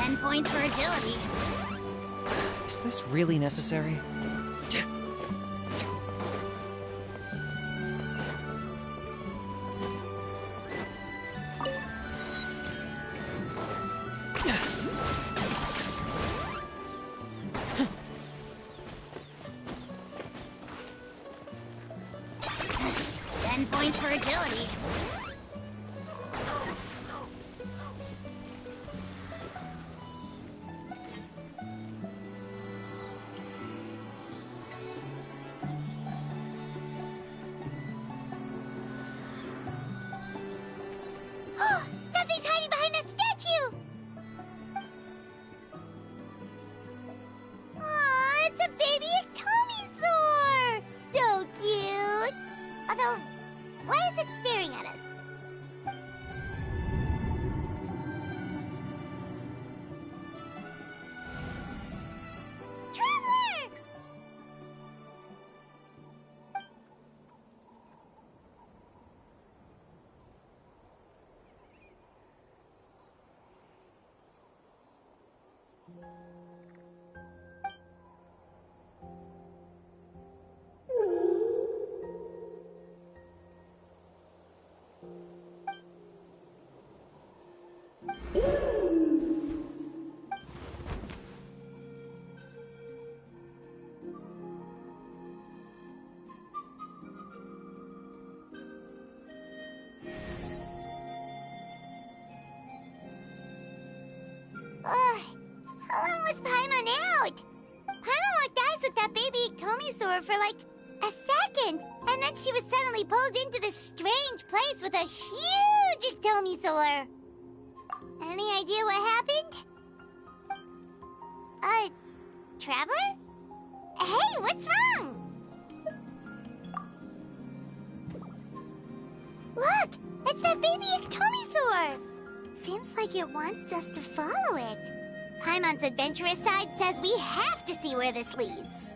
10 points for agility. Is this really necessary? Points for agility. Something's hiding behind that statue! Aw, it's a baby Iktomi! So cute! Although, why is it staring at us? Traveler! How long was Paimon out? Paimon locked eyes with that baby Iktomi for like a second, and then she was suddenly pulled into this strange place with a huge Iktomi. Any idea what happened? Traveler? Hey, what's wrong? Look, it's that baby Iktomi. Seems like it wants us to follow it. Paimon's adventurous side says we have to see where this leads.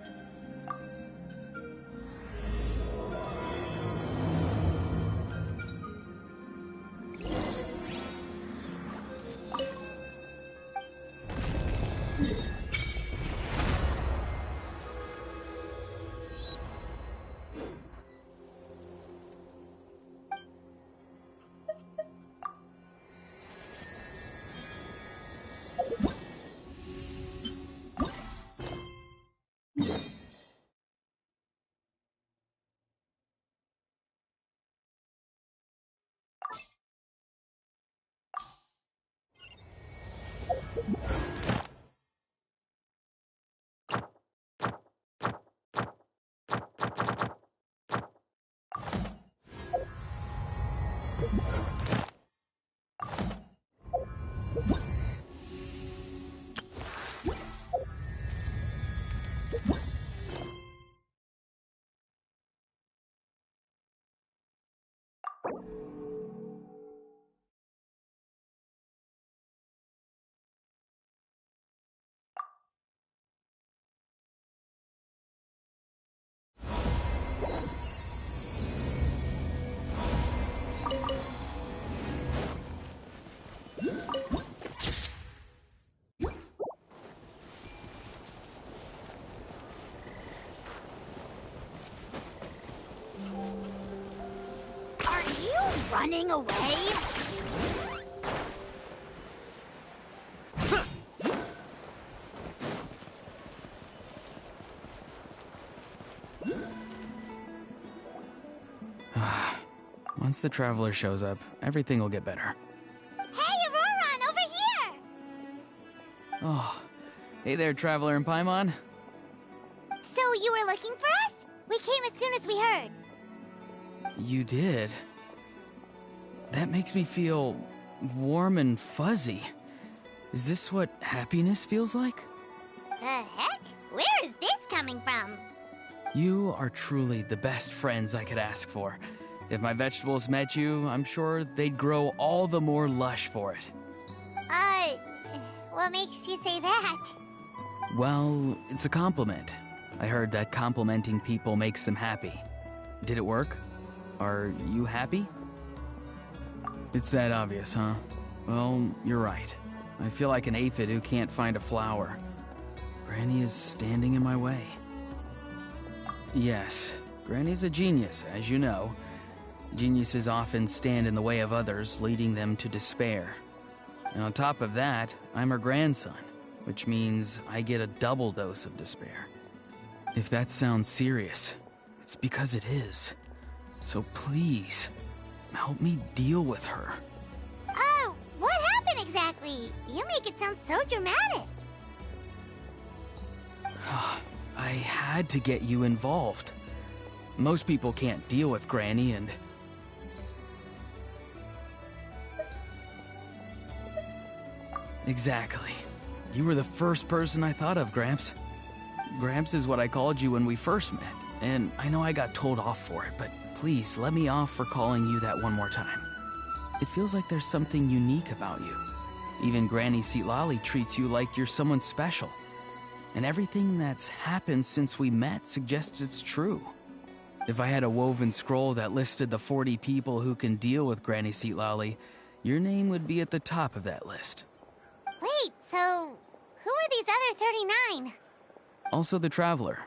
Running away? Once the Traveler shows up, everything will get better. Hey, Auroron, over here! Oh, hey there, Traveler and Paimon. So you were looking for us? We came as soon as we heard. You did? That makes me feel warm and fuzzy. Is this what happiness feels like? The heck? Where is this coming from? You are truly the best friends I could ask for. If my vegetables met you, I'm sure they'd grow all the more lush for it. What makes you say that? Well, it's a compliment. I heard that complimenting people makes them happy. Did it work? Are you happy? It's that obvious, huh? Well, you're right. I feel like an aphid who can't find a flower. Granny is standing in my way. Yes, Granny's a genius, as you know. Geniuses often stand in the way of others, leading them to despair. And on top of that, I'm her grandson, which means I get a double dose of despair. If that sounds serious, it's because it is. So please, help me deal with her. Oh, what happened exactly? You make it sound so dramatic. I had to get you involved. Most people can't deal with Granny, and... Exactly. You were the first person I thought of, Gramps. Gramps is what I called you when we first met, and I know I got told off for it, but please let me off for calling you that one more time. It feels like there's something unique about you. Even Granny Seatlali treats you like you're someone special. And everything that's happened since we met suggests it's true. If I had a woven scroll that listed the 40 people who can deal with Granny Seatlali, your name would be at the top of that list. Wait, so who are these other 39? Also the Traveler.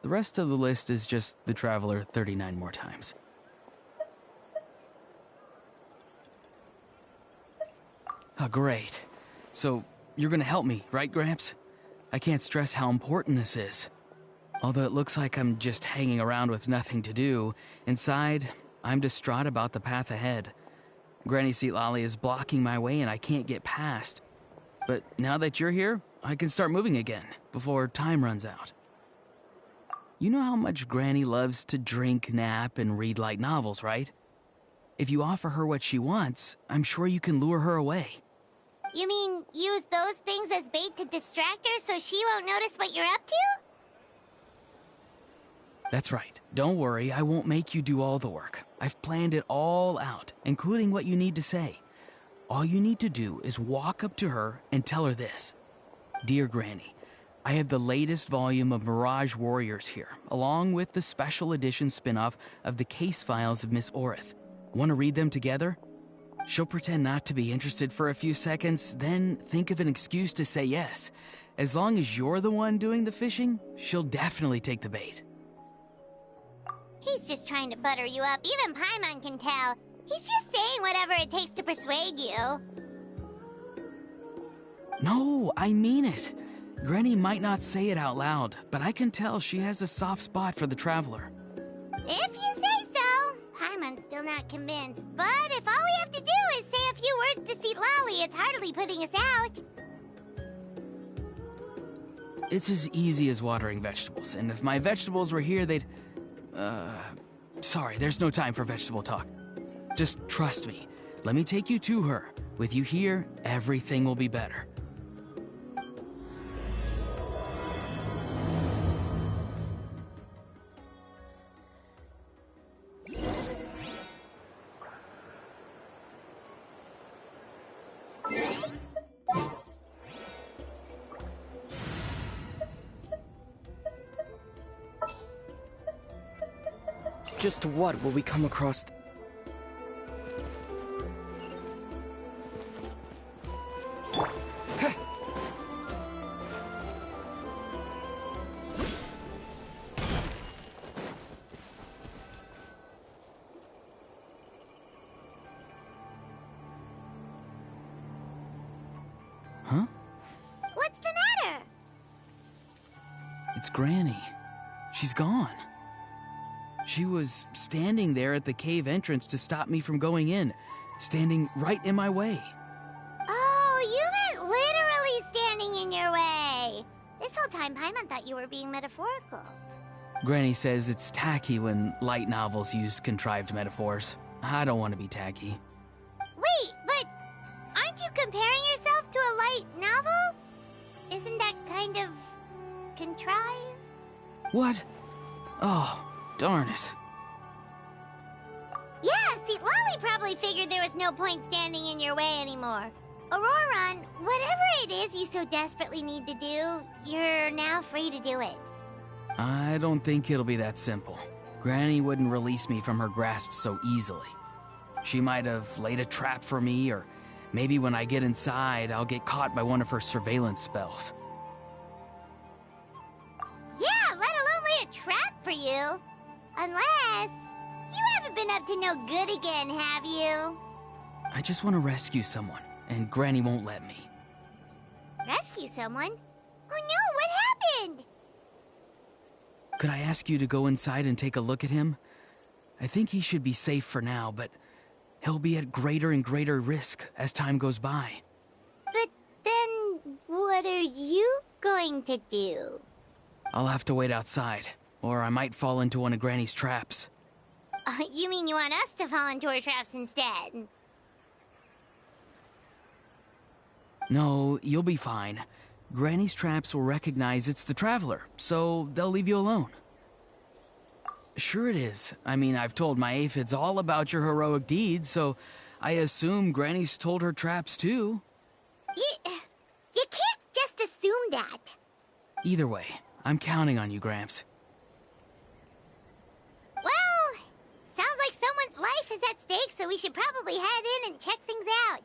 The rest of the list is just the Traveler 39 more times. Oh, great. So, you're gonna help me, right, Gramps? I can't stress how important this is. Although it looks like I'm just hanging around with nothing to do, inside, I'm distraught about the path ahead. Granny Seatlali is blocking my way and I can't get past. But now that you're here, I can start moving again, before time runs out. You know how much Granny loves to drink, nap, and read light novels, right? If you offer her what she wants, I'm sure you can lure her away. You mean use those things as bait to distract her so she won't notice what you're up to? That's right. Don't worry, I won't make you do all the work. I've planned it all out, including what you need to say. All you need to do is walk up to her and tell her this. Dear Granny, I have the latest volume of Mirage Warriors here, along with the special edition spin-off of the case files of Miss Orith. Want to read them together? She'll pretend not to be interested for a few seconds, then think of an excuse to say yes. As long as you're the one doing the fishing, she'll definitely take the bait. He's just trying to butter you up. Even Paimon can tell. He's just saying whatever it takes to persuade you. No, I mean it. Granny might not say it out loud, but I can tell she has a soft spot for the Traveler. If you say so. Paimon's still not convinced, but if all we have to do is say a few words to Seatlali, it's hardly putting us out. It's as easy as watering vegetables, and if my vegetables were here, they'd... Sorry, there's no time for vegetable talk. Just trust me. Let me take you to her. With you here, everything will be better. Just what will we come across? Huh? What's the matter? It's Granny. She's gone. She was standing there at the cave entrance to stop me from going in, standing right in my way. Oh, you meant literally standing in your way. This whole time, Paimon thought you were being metaphorical. Granny says it's tacky when light novels use contrived metaphors. I don't want to be tacky. Wait, but aren't you comparing yourself to a light novel? Isn't that kind of contrived? What? Oh, darn it. Yeah, see, Lolly probably figured there was no point standing in your way anymore. Auroron, whatever it is you so desperately need to do, you're now free to do it. I don't think it'll be that simple. Granny wouldn't release me from her grasp so easily. She might have laid a trap for me or Maybe when I get inside, I'll get caught by one of her surveillance spells. Yeah, let alone lay a trap for you. Unless... you haven't been up to no good again, have you? I just want to rescue someone, and Granny won't let me. Rescue someone? Oh no, what happened? Could I ask you to go inside and take a look at him? I think he should be safe for now, but he'll be at greater and greater risk as time goes by. But then, what are you going to do? I'll have to wait outside, or I might fall into one of Granny's traps. You mean you want us to fall into her traps instead? No, you'll be fine. Granny's traps will recognize it's the Traveler, so they'll leave you alone. Sure it is. I mean, I've told my aphids all about your heroic deeds, so I assume Granny's told her traps too. You can't just assume that. Either way, I'm counting on you, Gramps. Well, sounds like someone's life is at stake, so we should probably head in and check things out.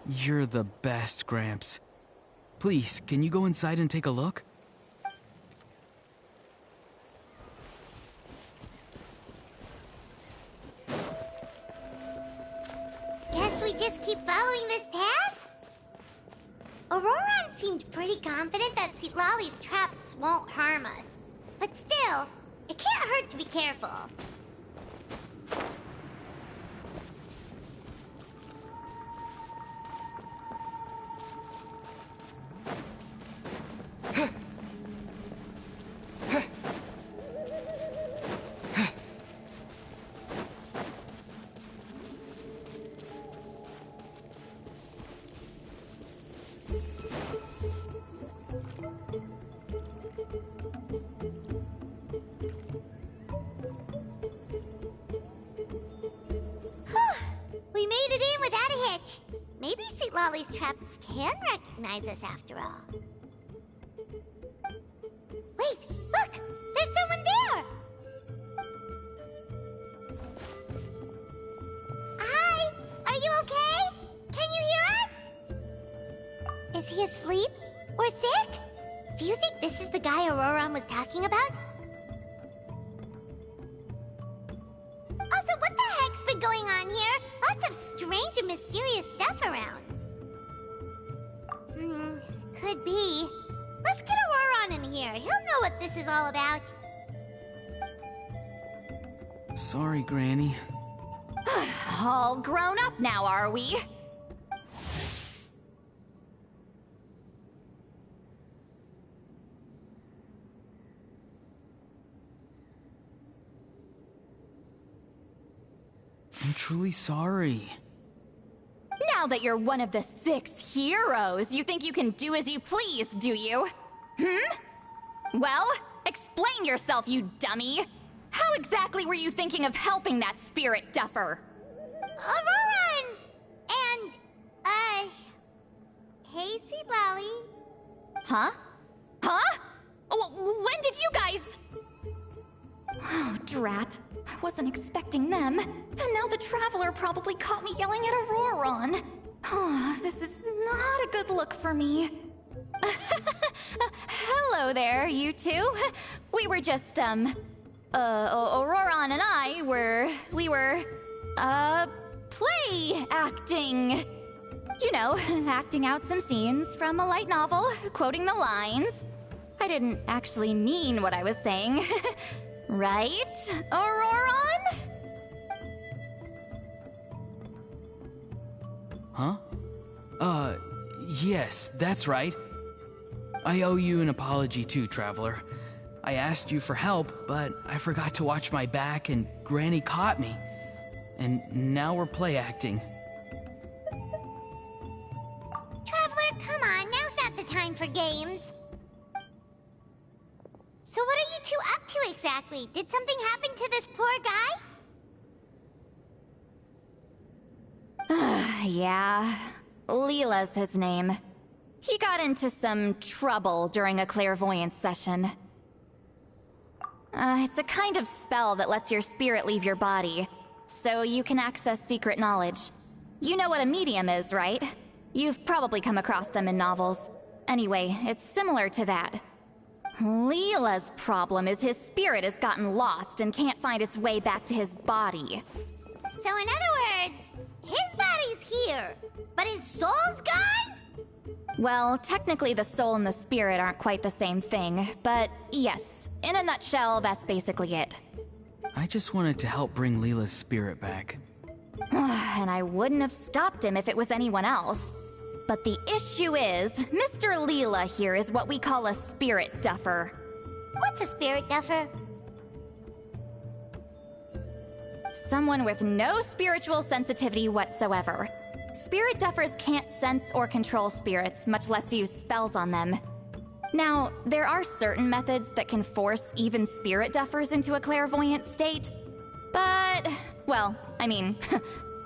You're the best, Gramps. Please, can you go inside and take a look? Guess we just keep following this path? Auroran seemed pretty confident that Lolly's traps won't harm us. But still, it can't hurt to be careful. We made it in without a hitch. Maybe St. Lolly's traps can recognize us after all. Wait, look! There's someone there! Hi! Are you okay? Can you hear us? Is he asleep? Or sick? Do you think this is the guy Auroran was talking about? Also, what the heck's been going on here? Lots of strange and mysterious stuff around. Could be. Let's get Auroran in here. He'll know what this is all about. Sorry, Granny. All grown up now, are we? I'm truly sorry. Now that you're one of the 6 heroes, you think you can do as you please, do you? Well, explain yourself, you dummy! How exactly were you thinking of helping that spirit duffer? Auroran! And, hey, St. Lolly. Huh? Huh? When did you guys... Oh, drat. I wasn't expecting them. And now the Traveler probably caught me yelling at Auroran. Oh, this is not a good look for me. Hello there, you two. We were just, Auroran and I we were, play acting. You know, acting out some scenes from a light novel, quoting the lines. I didn't actually mean what I was saying. Right, Auroran? Huh? Yes, that's right. I owe you an apology too, Traveler. I asked you for help, but I forgot to watch my back and Granny caught me. And now we're play acting. Traveler, come on, now's not the time for games. So what are you two up to exactly? Did something happen to this poor guy? Yeah. Leela's his name. He got into some trouble during a clairvoyance session. It's a kind of spell that lets your spirit leave your body, so you can access secret knowledge. You know what a medium is, right? You've probably come across them in novels. Anyway, it's similar to that. Leela's problem is his spirit has gotten lost and can't find its way back to his body. So in other words, his body's here, but his soul's gone? Well, technically the soul and the spirit aren't quite the same thing, but yes, in a nutshell, that's basically it. I just wanted to help bring Leela's spirit back. And I wouldn't have stopped him if it was anyone else. But the issue is, Mr. Leela here is what we call a spirit duffer. What's a spirit duffer? Someone with no spiritual sensitivity whatsoever. Spirit duffers can't sense or control spirits, much less use spells on them. Now, there are certain methods that can force even spirit duffers into a clairvoyant state. But, well, I mean,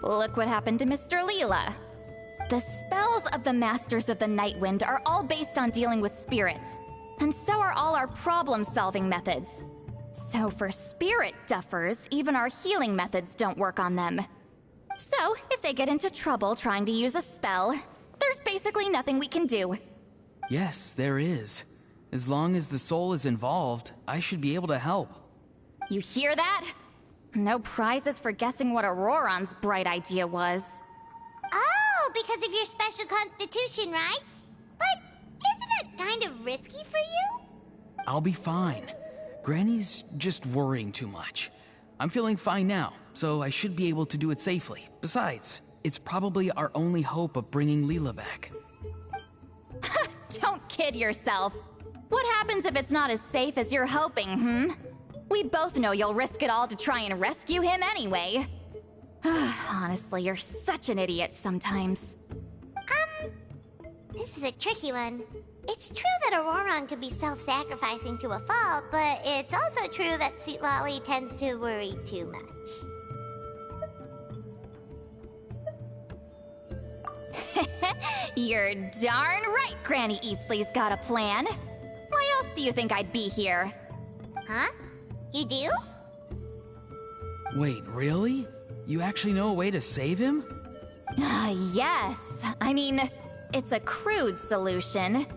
look what happened to Mr. Leela. The spells of the Masters of the Nightwind are all based on dealing with spirits, and so are all our problem-solving methods. So for spirit duffers, even our healing methods don't work on them. So, if they get into trouble trying to use a spell, there's basically nothing we can do. Yes, there is. As long as the soul is involved, I should be able to help. You hear that? No prizes for guessing what Auroron's bright idea was. Oh, because of your special constitution, right? But isn't that kind of risky for you? I'll be fine. Granny's just worrying too much. I'm feeling fine now, so I should be able to do it safely. Besides, it's probably our only hope of bringing Leela back. Don't kid yourself. What happens if it's not as safe as you're hoping, We both know you'll risk it all to try and rescue him anyway. Honestly, you're such an idiot sometimes. This is a tricky one. It's true that Auroron could be self-sacrificing to a fault, but it's also true that Sweet Lolly tends to worry too much. You're darn right Granny Eatsley's got a plan. Why else do you think I'd be here? Huh? You do? Wait, really? You actually know a way to save him? Yes. I mean, it's a crude solution.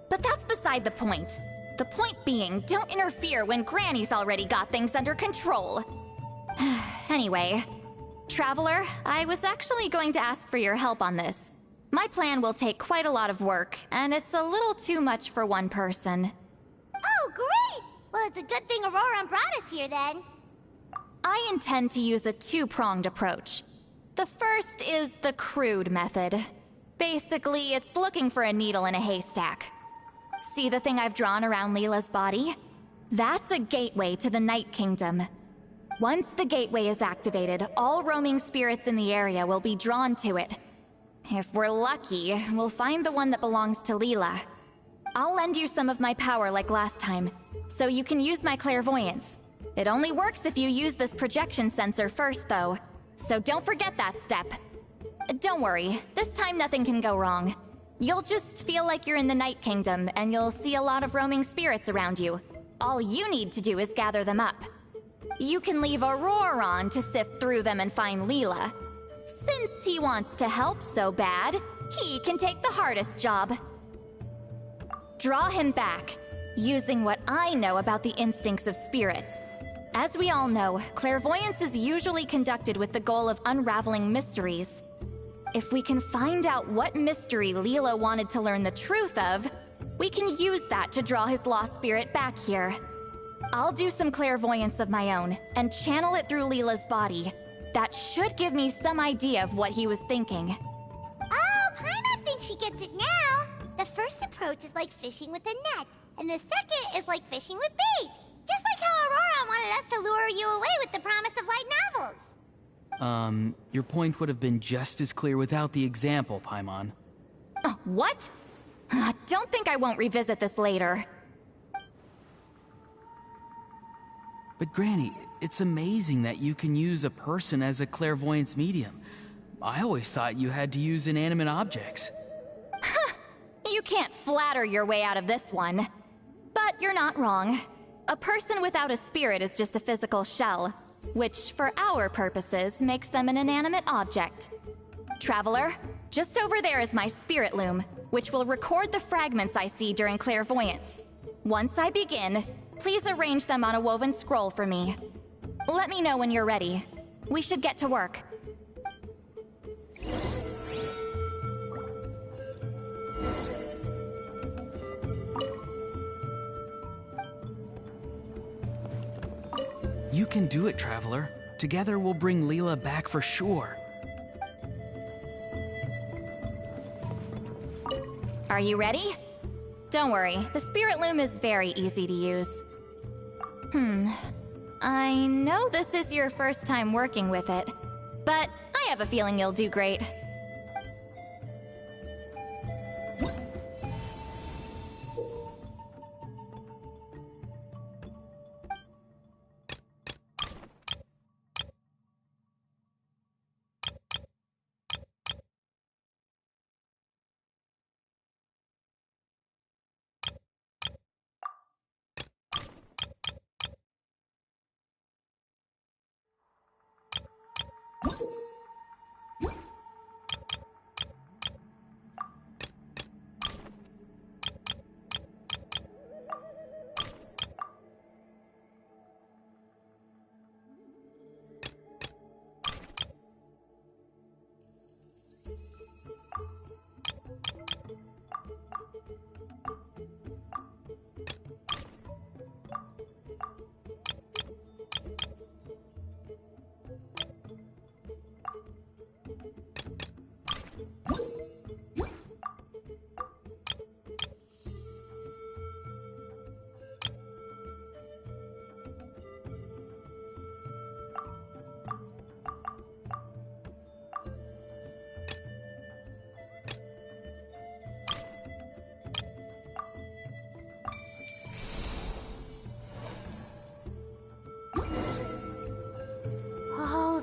But that's beside the point. The point being, don't interfere when Granny's already got things under control. Anyway, Traveler, I was actually going to ask for your help on this. My plan will take quite a lot of work, and it's a little too much for one person. Oh, great! Well, it's a good thing Auroron brought us here, then. I intend to use a two-pronged approach. The first is the crude method. Basically, it's looking for a needle in a haystack. See the thing I've drawn around Leela's body? That's a gateway to the Night Kingdom. Once the gateway is activated, all roaming spirits in the area will be drawn to it. If we're lucky, we'll find the one that belongs to Leela. I'll lend you some of my power like last time, so you can use my clairvoyance. It only works if you use this projection sensor first, though, so don't forget that step. Don't worry, this time nothing can go wrong. You'll just feel like you're in the Night Kingdom, and you'll see a lot of roaming spirits around you. All you need to do is gather them up. You can leave Auroron to sift through them and find Leela. Since he wants to help so bad, he can take the hardest job. Draw him back, using what I know about the instincts of spirits. As we all know, clairvoyance is usually conducted with the goal of unraveling mysteries. If we can find out what mystery Leela wanted to learn the truth of, we can use that to draw his lost spirit back here. I'll do some clairvoyance of my own, and channel it through Leela's body. That should give me some idea of what he was thinking. Oh, Paimon thinks she gets it now. The first approach is like fishing with a net, and the second is like fishing with bait. Just like how Auroron wanted us to lure you away with the promise of light novels. Your point would have been just as clear without the example, Paimon. What? Don't think I won't revisit this later. But Granny, it's amazing that you can use a person as a clairvoyance medium. I always thought you had to use inanimate objects. You can't flatter your way out of this one. But you're not wrong. A person without a spirit is just a physical shell, which, for our purposes, makes them an inanimate object. Traveler, just over there is my spirit loom, which will record the fragments I see during clairvoyance. Once I begin, please arrange them on a woven scroll for me. Let me know when you're ready. We should get to work. You can do it, Traveler. Together we'll bring Leela back for sure. Are you ready? Don't worry, the spirit loom is very easy to use. I know this is your first time working with it, but I have a feeling you'll do great.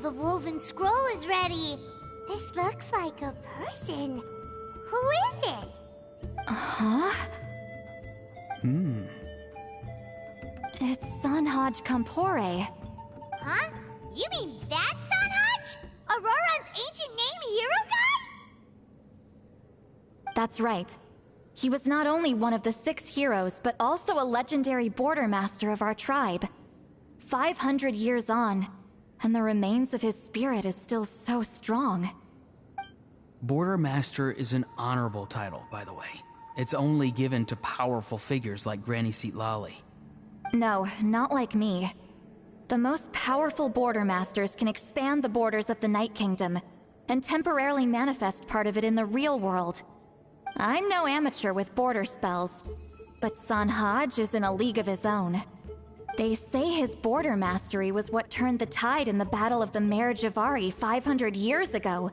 The woven scroll is ready. This looks like a person. Who is it? Huh? It's Sanhaj Kampore. Huh? You mean that Sanhaj? Auroran's ancient name hero guy? That's right. He was not only one of the 6 heroes, but also a legendary border master of our tribe. 500 years on, and the remains of his spirit is still so strong. Border Master is an honorable title, by the way. It's only given to powerful figures like Granny Seat Lolly. No, not like me. The most powerful border masters can expand the borders of the Night Kingdom and temporarily manifest part of it in the real world. I'm no amateur with border spells, but Sanhaj is in a league of his own. They say his border mastery was what turned the tide in the Battle of the Mare Javari 500 years ago.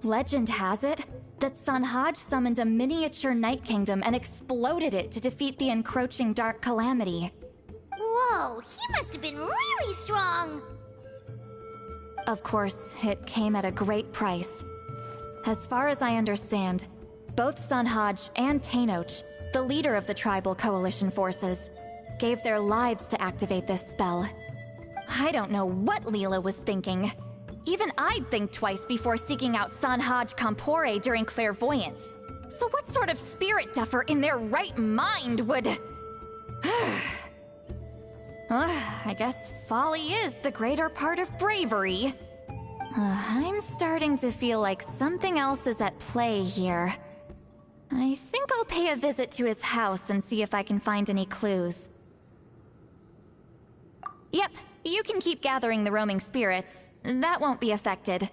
Legend has it that Sanhaj summoned a miniature Night Kingdom and exploded it to defeat the encroaching Dark Calamity. Whoa, he must have been really strong! Of course, it came at a great price. As far as I understand, both Sanhaj and Tainoch, the leader of the tribal coalition forces, gave their lives to activate this spell. I don't know what Leela was thinking. Even I'd think twice before seeking out Sanhaj Kampore during clairvoyance. So what sort of spirit duffer in their right mind would... I guess folly is the greater part of bravery. I'm starting to feel like something else is at play here. I think I'll pay a visit to his house and see if I can find any clues. Yep, you can keep gathering the roaming spirits. That won't be affected.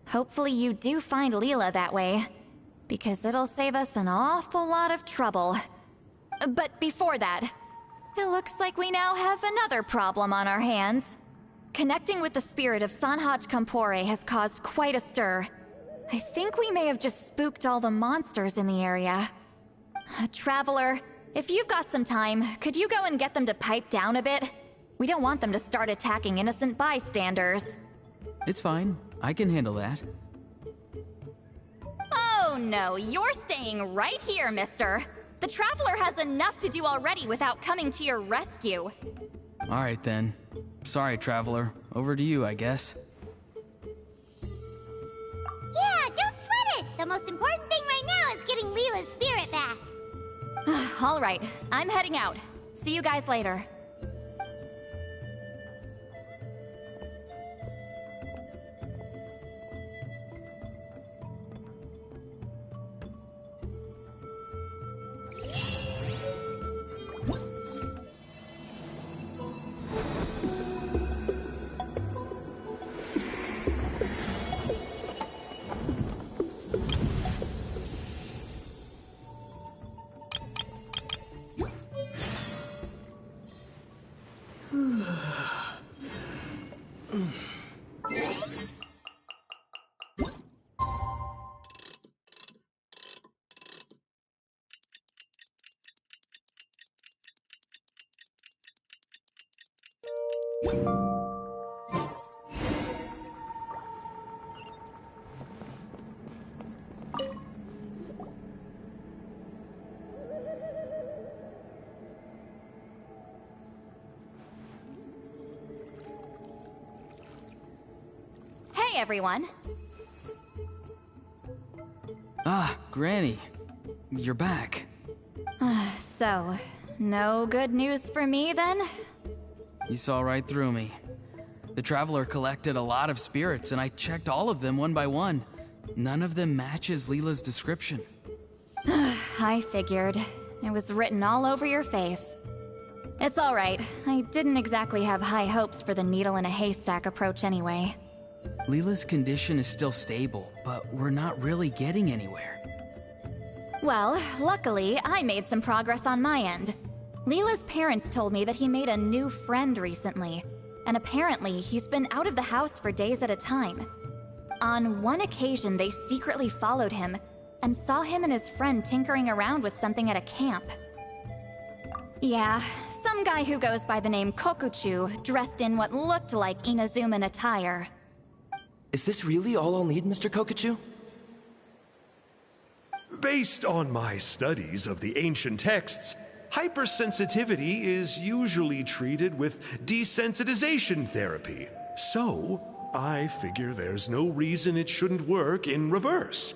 Hopefully you do find Leela that way, because it'll save us an awful lot of trouble. But before that, it looks like we now have another problem on our hands. Connecting with the spirit of Sanhaj Kampore has caused quite a stir. I think we may have just spooked all the monsters in the area. Traveler, if you've got some time, could you go and get them to pipe down a bit? We don't want them to start attacking innocent bystanders. It's fine. I can handle that. Oh no, you're staying right here, mister. The Traveler has enough to do already without coming to your rescue. Alright then. Sorry, Traveler. Over to you, I guess. Yeah, don't sweat it! The most important thing right now is getting Leela's spirit back. Alright, I'm heading out. See you guys later. Hey everyone. Ah, Granny. You're back. So, no good news for me then? You saw right through me. The Traveler collected a lot of spirits, and I checked all of them one by one. None of them matches Leela's description. I figured. It was written all over your face. It's alright. I didn't exactly have high hopes for the needle in a haystack approach anyway. Leela's condition is still stable, but we're not really getting anywhere. Well, luckily, I made some progress on my end. Leela's parents told me that he made a new friend recently, and apparently he's been out of the house for days at a time. On one occasion, they secretly followed him and saw him and his friend tinkering around with something at a camp. Yeah, some guy who goes by the name Kokuchu, dressed in what looked like Inazuman attire. Is this really all I'll need, Mr. Kokuchu? Based on my studies of the ancient texts, hypersensitivity is usually treated with desensitization therapy. So, I figure there's no reason it shouldn't work in reverse.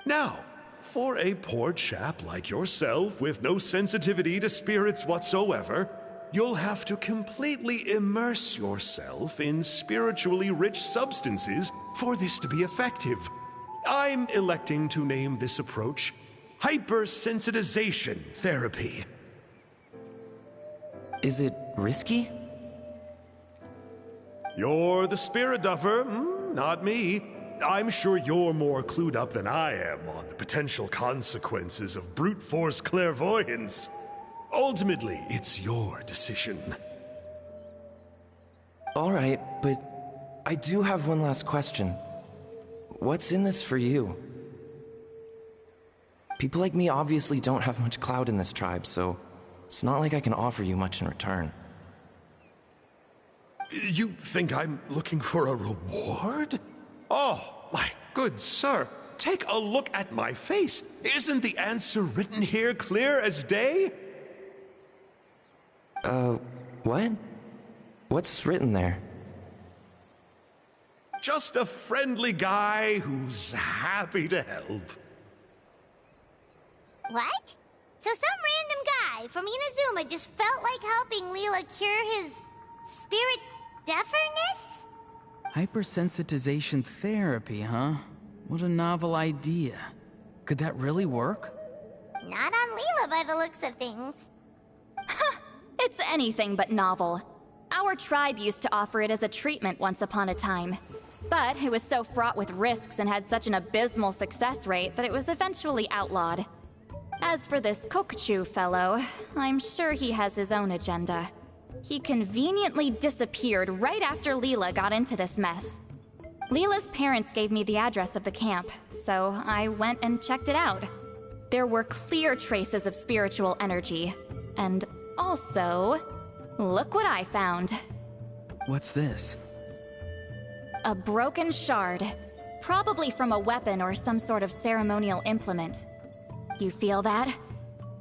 Now, for a poor chap like yourself with no sensitivity to spirits whatsoever, you'll have to completely immerse yourself in spiritually rich substances for this to be effective. I'm electing to name this approach hypersensitization therapy. Is it risky? You're the spirit duffer, not me. I'm sure you're more clued up than I am on the potential consequences of brute force clairvoyance. Ultimately, it's your decision. All right, but I do have one last question. What's in this for you? People like me obviously don't have much clout in this tribe, so it's not like I can offer you much in return. You think I'm looking for a reward? Oh, my good sir, take a look at my face. Isn't the answer written here clear as day? What? What's written there? Just a friendly guy who's happy to help. What? So some random guy from Inazuma just felt like helping Leela cure his spirit deafness? Hypersensitization therapy, huh? What a novel idea. Could that really work? Not on Leela by the looks of things. It's anything but novel. Our tribe used to offer it as a treatment once upon a time. But it was so fraught with risks and had such an abysmal success rate that it was eventually outlawed. As for this Kokuchu fellow, I'm sure he has his own agenda. He conveniently disappeared right after Leela got into this mess. Leela's parents gave me the address of the camp, so I went and checked it out. There were clear traces of spiritual energy, and also, look what I found. What's this? A broken shard, probably from a weapon or some sort of ceremonial implement. You feel that?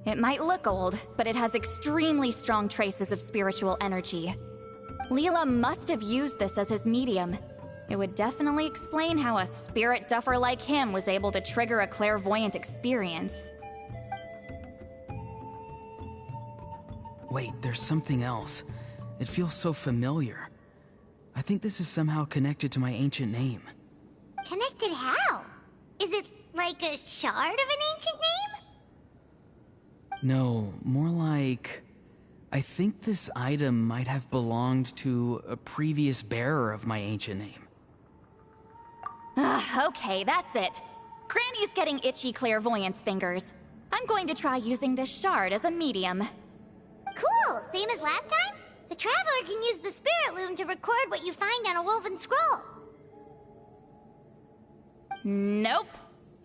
It might look old, but it has extremely strong traces of spiritual energy. Leela must have used this as his medium. It would definitely explain how a spirit duffer like him was able to trigger a clairvoyant experience. Wait, there's something else. It feels so familiar. I think this is somehow connected to my ancient name. Connected how? Is it like a shard of an ancient name? No, more like... I think this item might have belonged to a previous bearer of my ancient name. Okay, that's it. Granny's getting itchy clairvoyance fingers. I'm going to try using this shard as a medium. Cool, same as last time? The Traveler can use the Spirit Loom to record what you find on a woven scroll. Nope.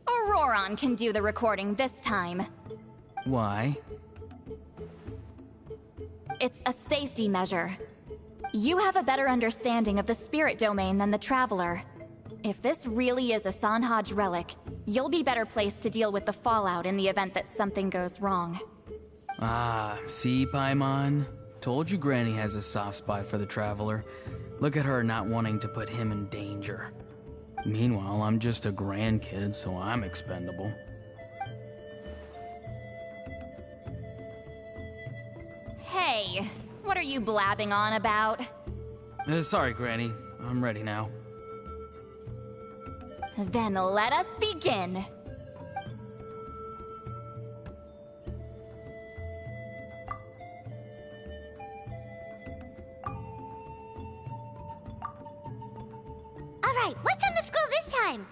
Auroron can do the recording this time. Why? It's a safety measure. You have a better understanding of the spirit domain than the Traveler. If this really is a Sanhaj relic, you'll be better placed to deal with the fallout in the event that something goes wrong. Ah, see, Paimon? Told you Granny has a soft spot for the Traveler. Look at her not wanting to put him in danger. Meanwhile, I'm just a grandkid, so I'm expendable. Hey, what are you blabbing on about? Sorry, Granny. I'm ready now. Then let us begin. Alright, what's on the scroll this time?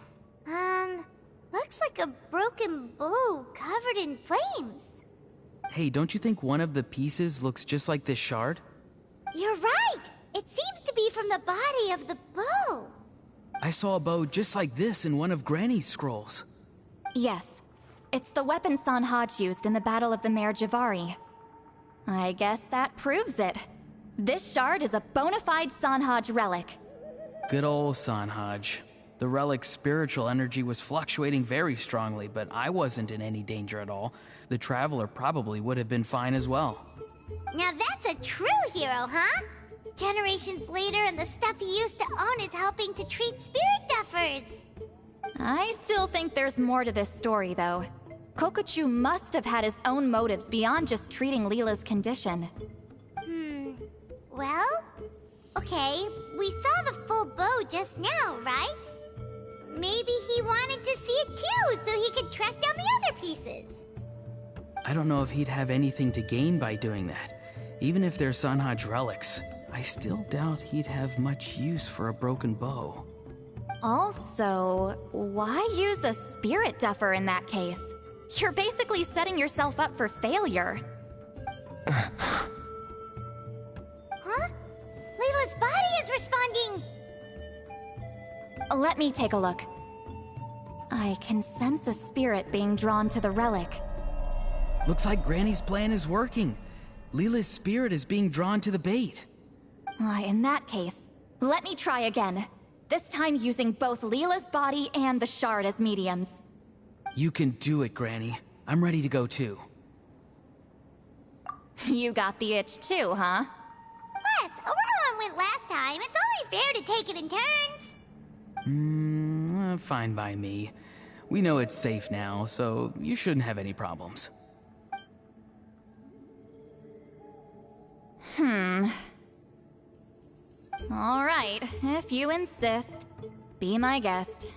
Looks like a broken bow covered in flames. Hey, don't you think one of the pieces looks just like this shard? You're right! It seems to be from the body of the bow. I saw a bow just like this in one of Granny's scrolls. Yes, it's the weapon Sanhaj used in the Battle of the Mare Javari. I guess that proves it. This shard is a bona fide Sanhaj relic. Good old Sanhaj. The relic's spiritual energy was fluctuating very strongly, but I wasn't in any danger at all. The Traveler probably would have been fine as well. Now that's a true hero, huh? Generations later and the stuff he used to own is helping to treat spirit duffers. I still think there's more to this story, though. Kokochu must have had his own motives beyond just treating Leela's condition. Well, okay, we saw the full bow just now, right? Maybe he wanted to see it too, so he could track down the other pieces. I don't know if he'd have anything to gain by doing that. Even if they're Sanhaj relics, I still doubt he'd have much use for a broken bow. Also, why use a spirit duffer in that case? You're basically setting yourself up for failure. Huh? Layla's body is responding! Let me take a look. I can sense a spirit being drawn to the relic. Looks like Granny's plan is working. Leela's spirit is being drawn to the bait. In that case, let me try again. This time using both Leela's body and the shard as mediums. You can do it, Granny. I'm ready to go too. You got the itch too, huh? Plus, Auroron went last time. It's only fair to take it in turns. Fine by me. We know it's safe now, so you shouldn't have any problems. All right, if you insist. Be my guest.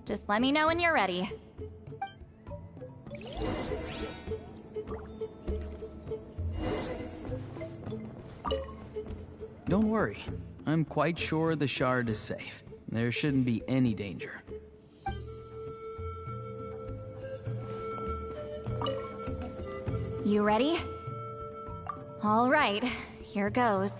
Just let me know when you're ready. Don't worry. I'm quite sure the shard is safe. There shouldn't be any danger. You ready? All right, here goes.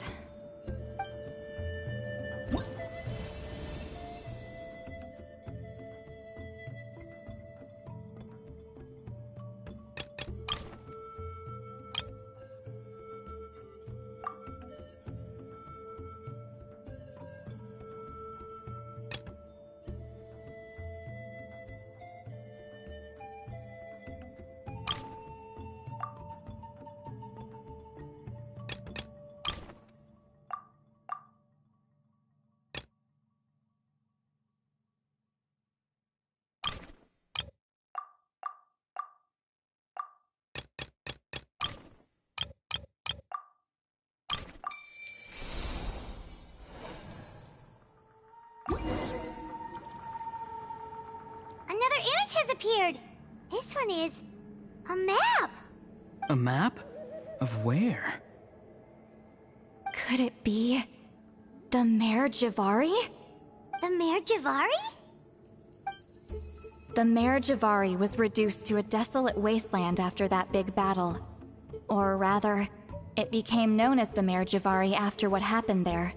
disappeared. This one is a map. A map? Of where? Could it be the Mare Javari? The Mare Javari? The Mare Javari was reduced to a desolate wasteland after that big battle. Or rather, it became known as the Mare Javari after what happened there.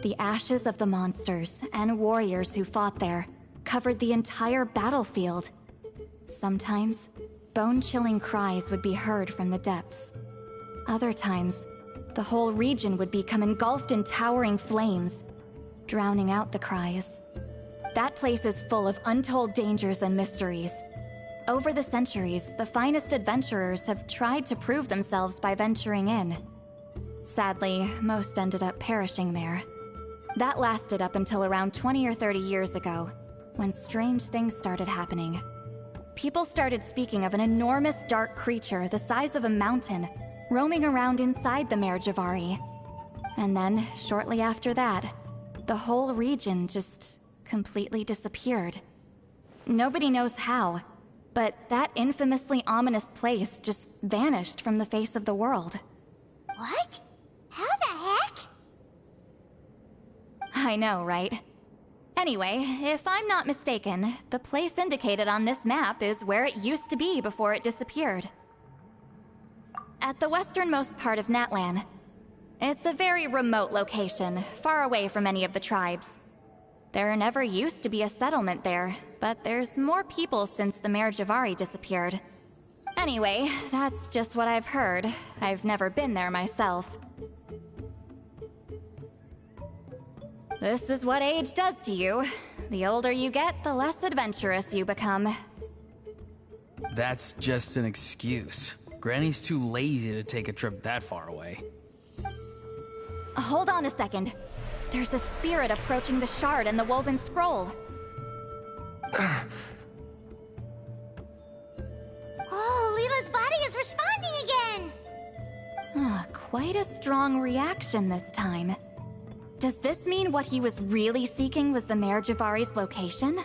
The ashes of the monsters and warriors who fought there covered the entire battlefield. Sometimes, bone-chilling cries would be heard from the depths. Other times, the whole region would become engulfed in towering flames, drowning out the cries. That place is full of untold dangers and mysteries. Over the centuries, the finest adventurers have tried to prove themselves by venturing in. Sadly, most ended up perishing there. That lasted up until around 20 or 30 years ago, when strange things started happening. People started speaking of an enormous dark creature the size of a mountain, roaming around inside the Mare Javari. And then, shortly after that, the whole region just completely disappeared. Nobody knows how, but that infamously ominous place just vanished from the face of the world. What? How the heck? I know, right? Anyway, if I'm not mistaken, the place indicated on this map is where it used to be before it disappeared. At the westernmost part of Natlan. It's a very remote location, far away from any of the tribes. There never used to be a settlement there, but there's more people since the Mare Javari disappeared. Anyway, that's just what I've heard. I've never been there myself. This is what age does to you. The older you get, the less adventurous you become. That's just an excuse. Granny's too lazy to take a trip that far away. Hold on a second. There's a spirit approaching the shard and the woven scroll. Oh, Leela's body is responding again! Quite a strong reaction this time. Does this mean what he was really seeking was the Mare Javari's location?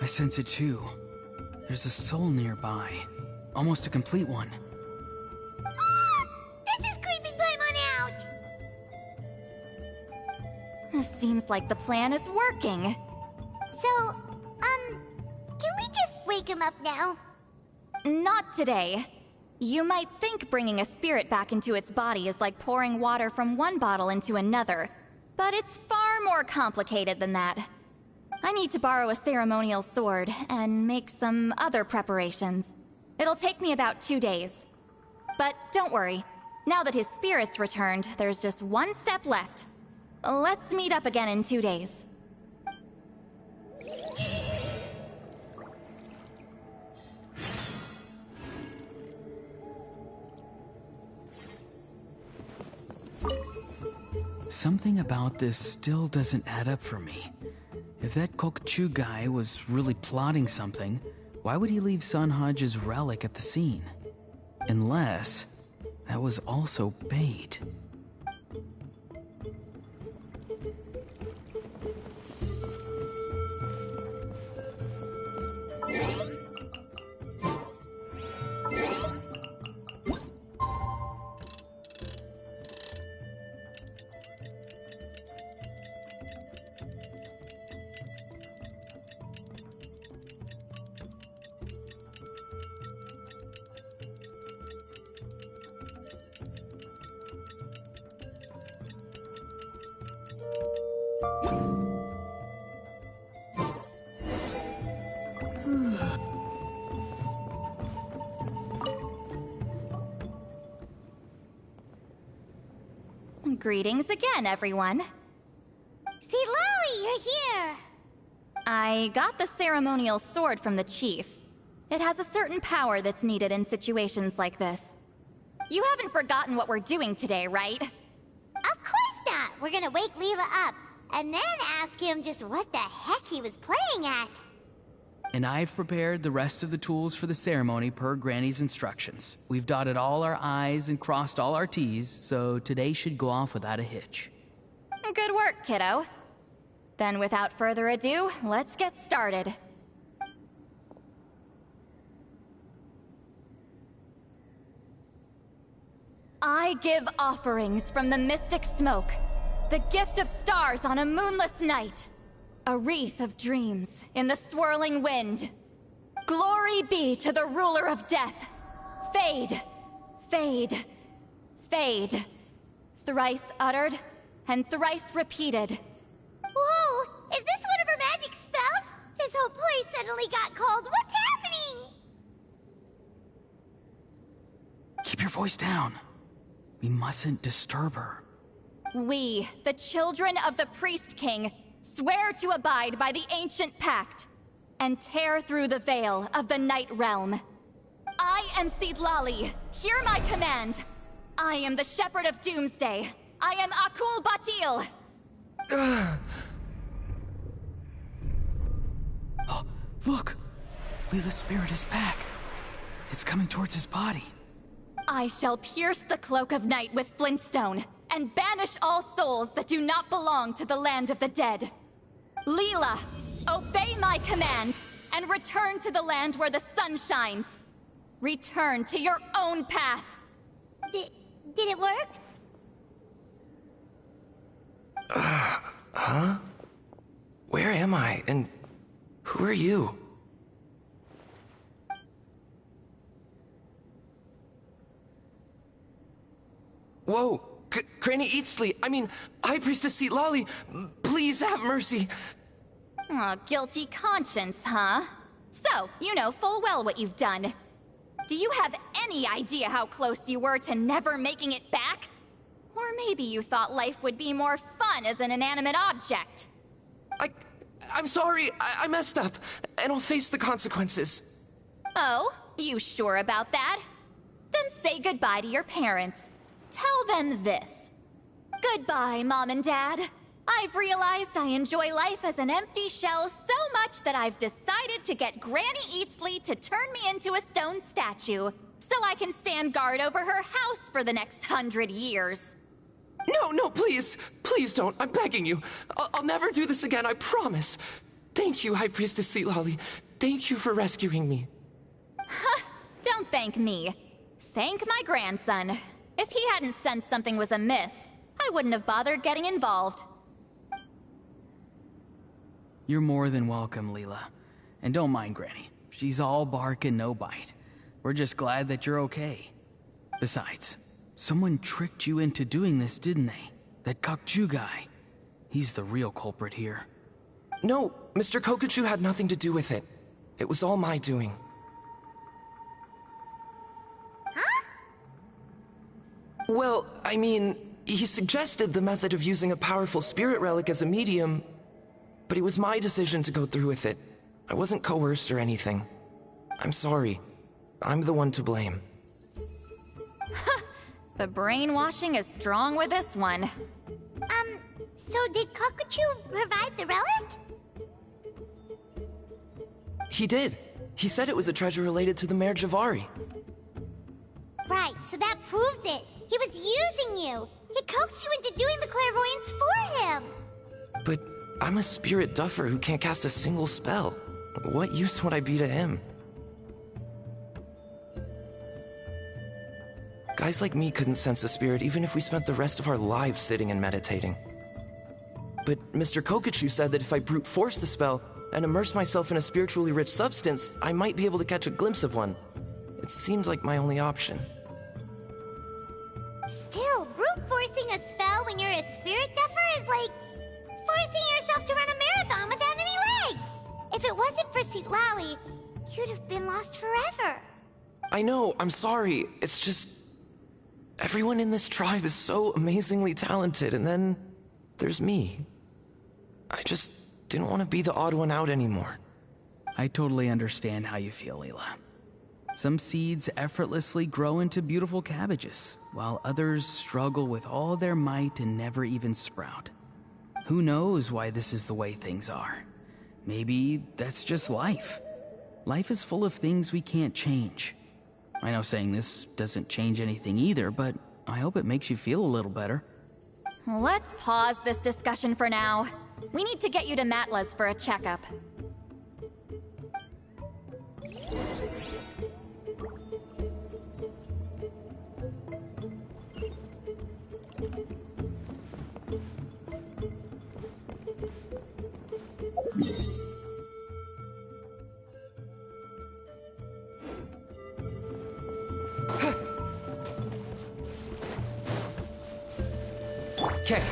I sense it too. There's a soul nearby. Almost a complete one. This is creeping Paimon out! Seems like the plan is working. So, can we just wake him up now? Not today. You might think bringing a spirit back into its body is like pouring water from one bottle into another, but it's far more complicated than that. I need to borrow a ceremonial sword and make some other preparations. It'll take me about 2 days. But don't worry. Now that his spirit's returned, there's just one step left. Let's meet up again in 2 days. Something about this still doesn't add up for me. If that Kokchu guy was really plotting something, why would he leave Sanhage's relic at the scene? Unless that was also bait. Greetings again, everyone. See, Lily, you're here! I got the ceremonial sword from the chief. It has a certain power that's needed in situations like this. You haven't forgotten what we're doing today, right? Of course not! We're gonna wake Leela up, and then ask him just what the heck he was playing at. And I've prepared the rest of the tools for the ceremony per Granny's instructions. We've dotted all our I's and crossed all our T's, so today should go off without a hitch. Good work, kiddo. Then without further ado, let's get started. I give offerings from the mystic smoke, the gift of stars on a moonless night, a wreath of dreams in the swirling wind. Glory be to the ruler of death. Fade, fade, fade. Thrice uttered, and thrice repeated. Whoa! Is this one of her magic spells? This whole place suddenly got cold. What's happening? Keep your voice down. We mustn't disturb her. We, the children of the Priest King, swear to abide by the ancient pact and tear through the veil of the Night Realm. I am Seedlali. Hear my command. I am the Shepherd of Doomsday. I am Akul Batil. Oh, look! Leela's spirit is back. It's coming towards his body. I shall pierce the cloak of night with Flintstone and banish all souls that do not belong to the land of the dead. Leela, obey my command and return to the land where the sun shines. Return to your own path. Did it work? Huh? Where am I? And who are you? Whoa! Granny Eatsley, I mean, High Priestess Seedlali, please have mercy. Aw, guilty conscience, huh? So, you know full well what you've done. Do you have any idea how close you were to never making it back? Or maybe you thought life would be more fun as an inanimate object. I'm sorry, I messed up, and I'll face the consequences. Oh, you sure about that? Then say goodbye to your parents. Tell them this. Goodbye, Mom and Dad. I've realized I enjoy life as an empty shell so much that I've decided to get Granny Eatsley to turn me into a stone statue, so I can stand guard over her house for the next 100 years. No, please. Please don't. I'm begging you. I'll never do this again, I promise. Thank you, High Priestess Seedlali. Thank you for rescuing me. Don't thank me. Thank my grandson. If he hadn't sensed something was amiss, I wouldn't have bothered getting involved. You're more than welcome, Leela. And don't mind Granny. She's all bark and no bite. We're just glad that you're okay. Besides, someone tricked you into doing this, didn't they? That Kokju guy. He's the real culprit here. No, Mr. Kokuchu had nothing to do with it. It was all my doing. Huh? Well, I mean, he suggested the method of using a powerful spirit relic as a medium, but it was my decision to go through with it. I wasn't coerced or anything. I'm sorry. I'm the one to blame. The brainwashing is strong with this one. So did Kokuchu provide the relic? He did. He said it was a treasure related to the Mare Javari. Right, so that proves it. He was using you. He coaxed you into doing the clairvoyance for him. But I'm a spirit duffer who can't cast a single spell. What use would I be to him? Guys like me couldn't sense a spirit even if we spent the rest of our lives sitting and meditating. But Mr. Kokuchu said that if I brute force the spell and immerse myself in a spiritually rich substance, I might be able to catch a glimpse of one. It seems like my only option. Still, brute forcing a spell when you're a spirit duffer is like forcing yourself to run a marathon without any legs. If it wasn't for Seedlali, you'd have been lost forever. I know, I'm sorry. It's just... everyone in this tribe is so amazingly talented, and then there's me. I just didn't want to be the odd one out anymore. I totally understand how you feel, Leela. Some seeds effortlessly grow into beautiful cabbages, while others struggle with all their might and never even sprout. Who knows why this is the way things are? Maybe that's just life. Life is full of things we can't change. I know saying this doesn't change anything either, but I hope it makes you feel a little better. Let's pause this discussion for now. We need to get you to Matla's for a checkup. Okay.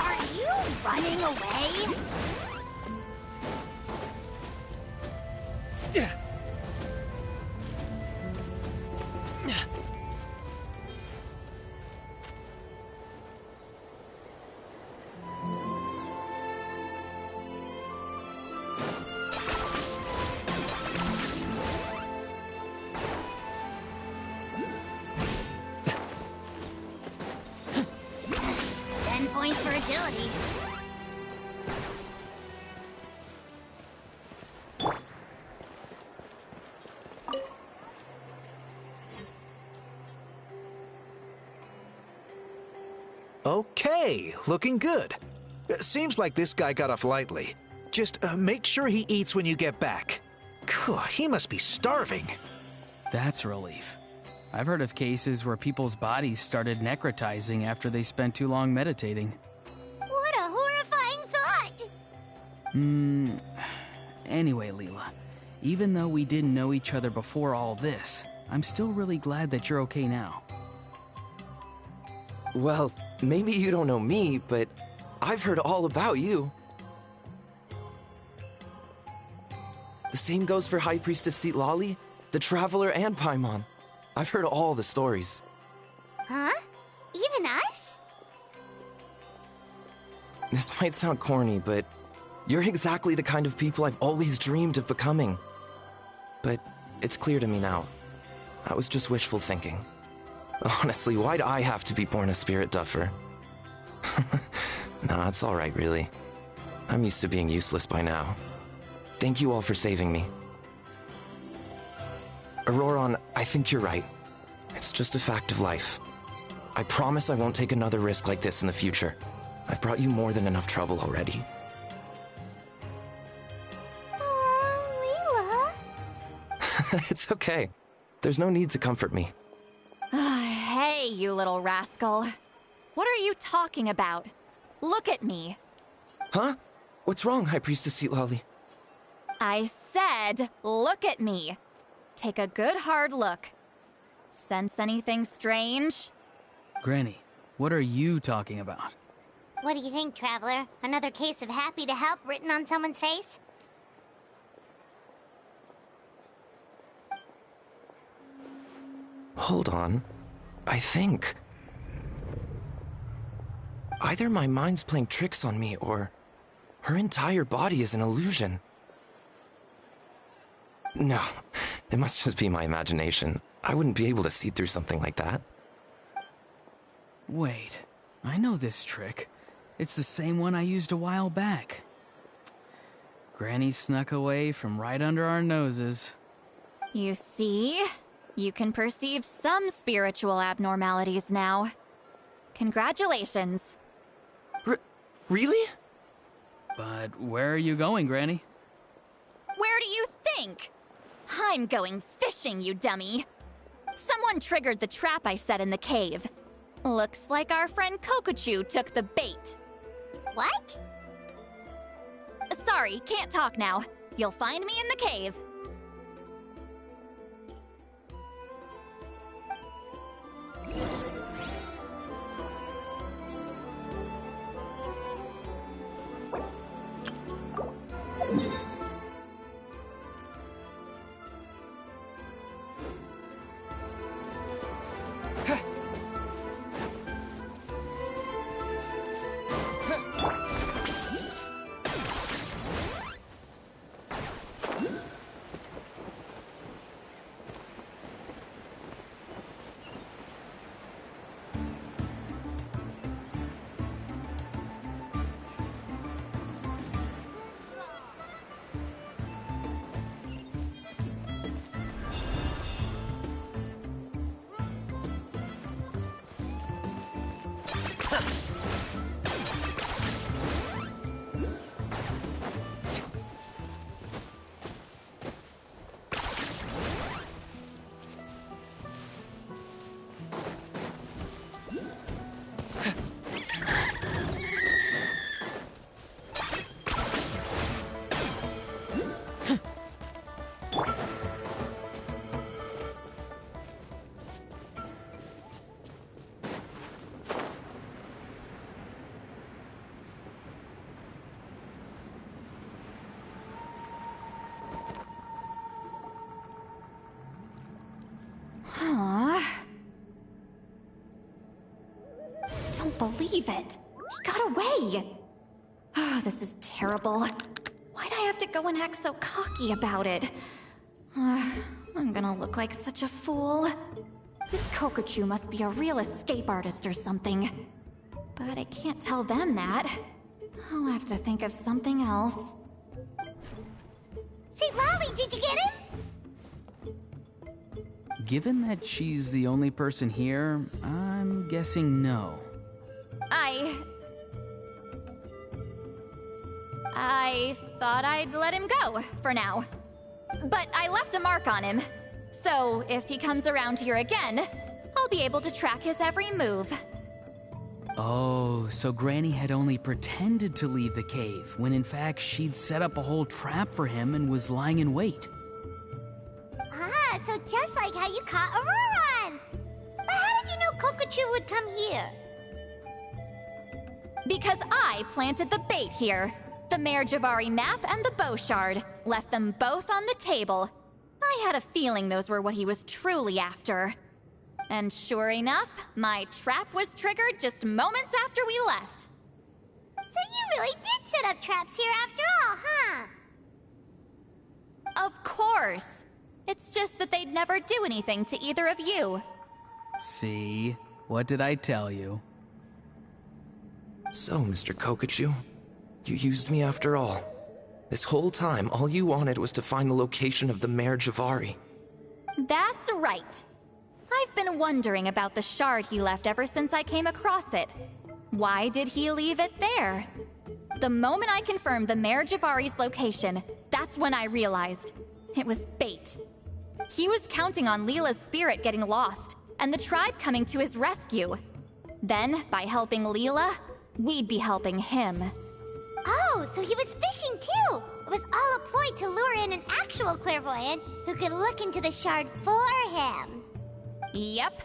Are you running away? Points for agility. Okay, looking good. Seems like this guy got off lightly. Just make sure he eats when you get back. He must be starving. That's a relief. I've heard of cases where people's bodies started necrotizing after they spent too long meditating. What a horrifying thought! Anyway, Leela, even though we didn't know each other before all this, I'm still really glad that you're okay now. Well, maybe you don't know me, but I've heard all about you. The same goes for High Priestess Citlali, the Traveler, and Paimon. I've heard all the stories. Huh? Even us? This might sound corny, but you're exactly the kind of people I've always dreamed of becoming. But it's clear to me now. That was just wishful thinking. Honestly, why'd I have to be born a spirit duffer? Nah, it's alright, really. I'm used to being useless by now. Thank you all for saving me. Auroron, I think you're right. It's just a fact of life. I promise I won't take another risk like this in the future. I've brought you more than enough trouble already. Oh, Leela. It's okay. There's no need to comfort me. Hey, you little rascal. What are you talking about? Look at me. Huh? What's wrong, High Priestess Citlali? I said, look at me. Take a good hard look. Sense anything strange? Granny, what are you talking about? What do you think, Traveler? Another case of happy to help written on someone's face? Hold on. I think... either my mind's playing tricks on me, or her entire body is an illusion. No, it must just be my imagination. I wouldn't be able to see through something like that. Wait, I know this trick. It's the same one I used a while back. Granny snuck away from right under our noses. You see? You can perceive some spiritual abnormalities now. Congratulations. Really? But where are you going, Granny? Where do you think? I'm going fishing, you dummy. Someone triggered the trap I set in the cave. Looks like our friend Kokochu took the bait. What? Sorry, can't talk now. You'll find me in the cave. believe it. He got away. Oh, this is terrible. Why'd I have to go and act so cocky about it? I'm gonna look like such a fool. This Kokochu must be a real escape artist or something. But I can't tell them that. I'll have to think of something else. St. Lolly, did you get him? Given that she's the only person here, I'm guessing no. I thought I'd let him go, for now. But I left a mark on him. So if he comes around here again, I'll be able to track his every move. Oh, so Granny had only pretended to leave the cave, when in fact she'd set up a whole trap for him and was lying in wait. Ah, so just like how you caught Auroron! But how did you know Kokochu would come here? Because I planted the bait here. The Mayor Javari map and the bow shard. Left them both on the table. I had a feeling those were what he was truly after. And sure enough, my trap was triggered just moments after we left. So you really did set up traps here after all, huh? Of course. It's just that they'd never do anything to either of you. See? What did I tell you? So, Mr. Kokochu, you used me after all. This whole time, all you wanted was to find the location of the Mayor Javari. That's right. I've been wondering about the shard he left ever since I came across it. Why did he leave it there? The moment I confirmed the Mayor Javari's location, that's when I realized it was bait. He was counting on Leela's spirit getting lost, and the tribe coming to his rescue. Then, by helping Leela, we'd be helping him. Oh, so he was fishing too! It was all a ploy to lure in an actual clairvoyant who could look into the shard for him. Yep.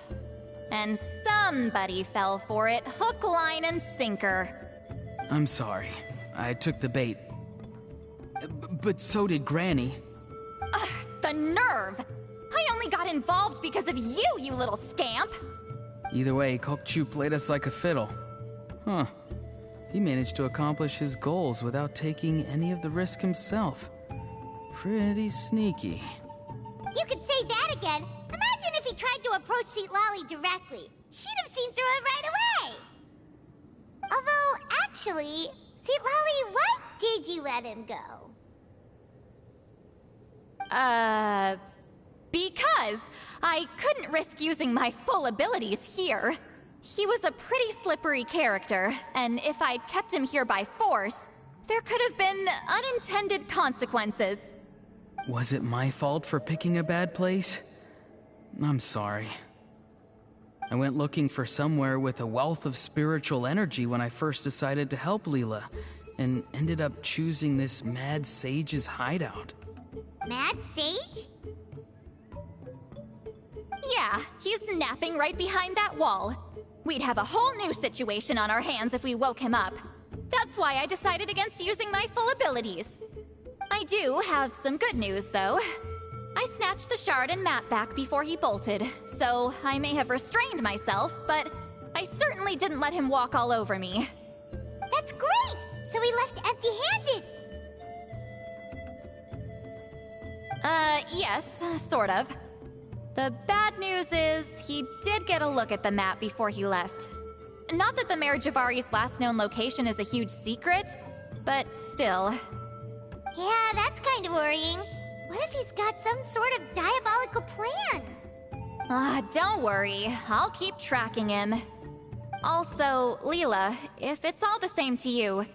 And somebody fell for it, hook, line, and sinker. I'm sorry. I took the bait. But so did Granny. Ugh, the nerve! I only got involved because of you, you little scamp! Either way, Kokchu played us like a fiddle. Huh. He managed to accomplish his goals without taking any of the risk himself. Pretty sneaky. You could say that again. Imagine if he tried to approach St. Lolly directly. She'd have seen through it right away. Although, actually, St. Lolly, why did you let him go? Because I couldn't risk using my full abilities here. He was a pretty slippery character, and if I'd kept him here by force, there could have been unintended consequences. Was it my fault for picking a bad place? I'm sorry. I went looking for somewhere with a wealth of spiritual energy when I first decided to help Leela, and ended up choosing this Mad Sage's hideout. Mad Sage? Yeah, he's napping right behind that wall. We'd have a whole new situation on our hands if we woke him up. That's why I decided against using my full abilities. I do have some good news, though. I snatched the shard and map back before he bolted, so I may have restrained myself, but I certainly didn't let him walk all over me. That's great! So he left empty-handed! Yes, sort of. The bad news is, he did get a look at the map before he left. Not that the Mayor Javari's last known location is a huge secret, but still. Yeah, that's kind of worrying. What if he's got some sort of diabolical plan? Don't worry. I'll keep tracking him. Also, Leela, if it's all the same to you,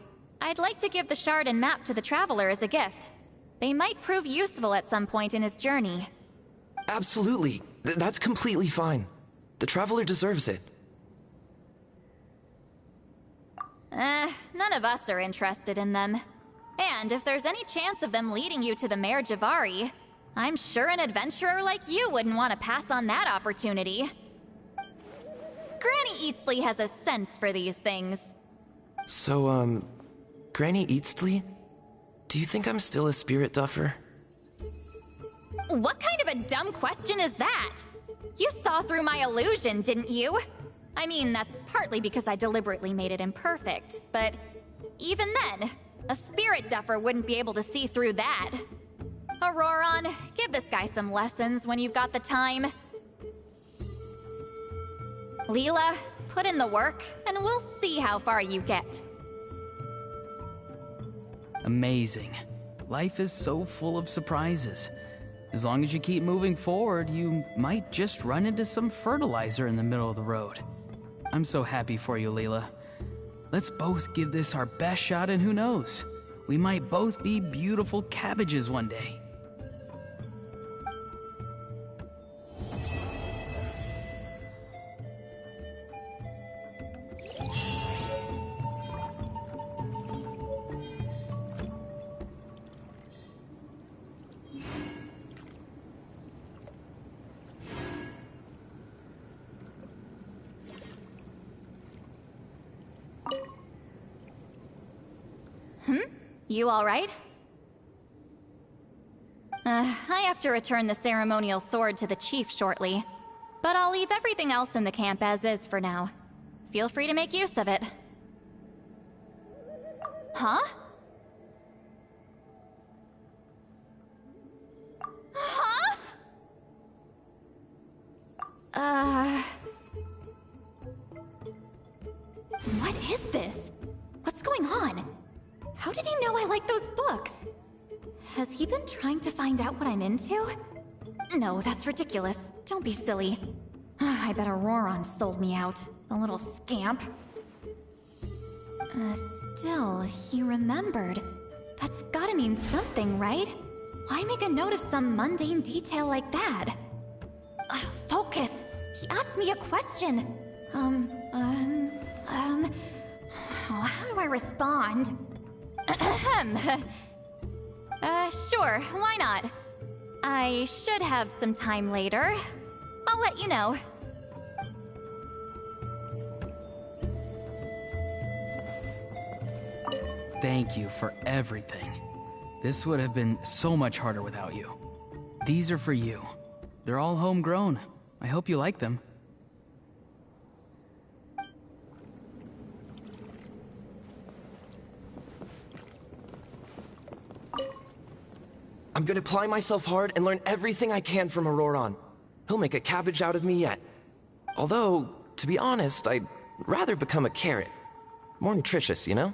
I'd like to give the shard and map to the Traveler as a gift. They might prove useful at some point in his journey. Absolutely. That's completely fine. The Traveler deserves it. None of us are interested in them. And if there's any chance of them leading you to the Mayor Javari, I'm sure an adventurer like you wouldn't want to pass on that opportunity. Granny Eatsley has a sense for these things. So, Granny Eatsley? Do you think I'm still a spirit duffer? What kind of a dumb question is that? You saw through my illusion, didn't you? I mean, that's partly because I deliberately made it imperfect, but even then, a spirit duffer wouldn't be able to see through that. Auroron, give this guy some lessons when you've got the time. Leela, put in the work, and we'll see how far you get. Amazing. Life is so full of surprises. As long as you keep moving forward, you might just run into some fertilizer in the middle of the road. I'm so happy for you, Leela. Let's both give this our best shot, and who knows? We might both be beautiful cabbages one day. You alright? I have to return the ceremonial sword to the chief shortly, but I'll leave everything else in the camp as is for now. Feel free to make use of it. Huh? Huh? What is this? What's going on? How did he know I like those books? Has he been trying to find out what I'm into? No, that's ridiculous. Don't be silly. I bet Auroron sold me out. The little scamp. Still, he remembered. That's gotta mean something, right? Why make a note of some mundane detail like that? Focus! He asked me a question. How do I respond? Sure, why not? I should have some time later. I'll let you know. Thank you for everything. This would have been so much harder without you. These are for you. They're all homegrown. I hope you like them. I'm gonna apply myself hard and learn everything I can from Auroron. He'll make a cabbage out of me yet. Although, to be honest, I'd rather become a carrot. More nutritious, you know?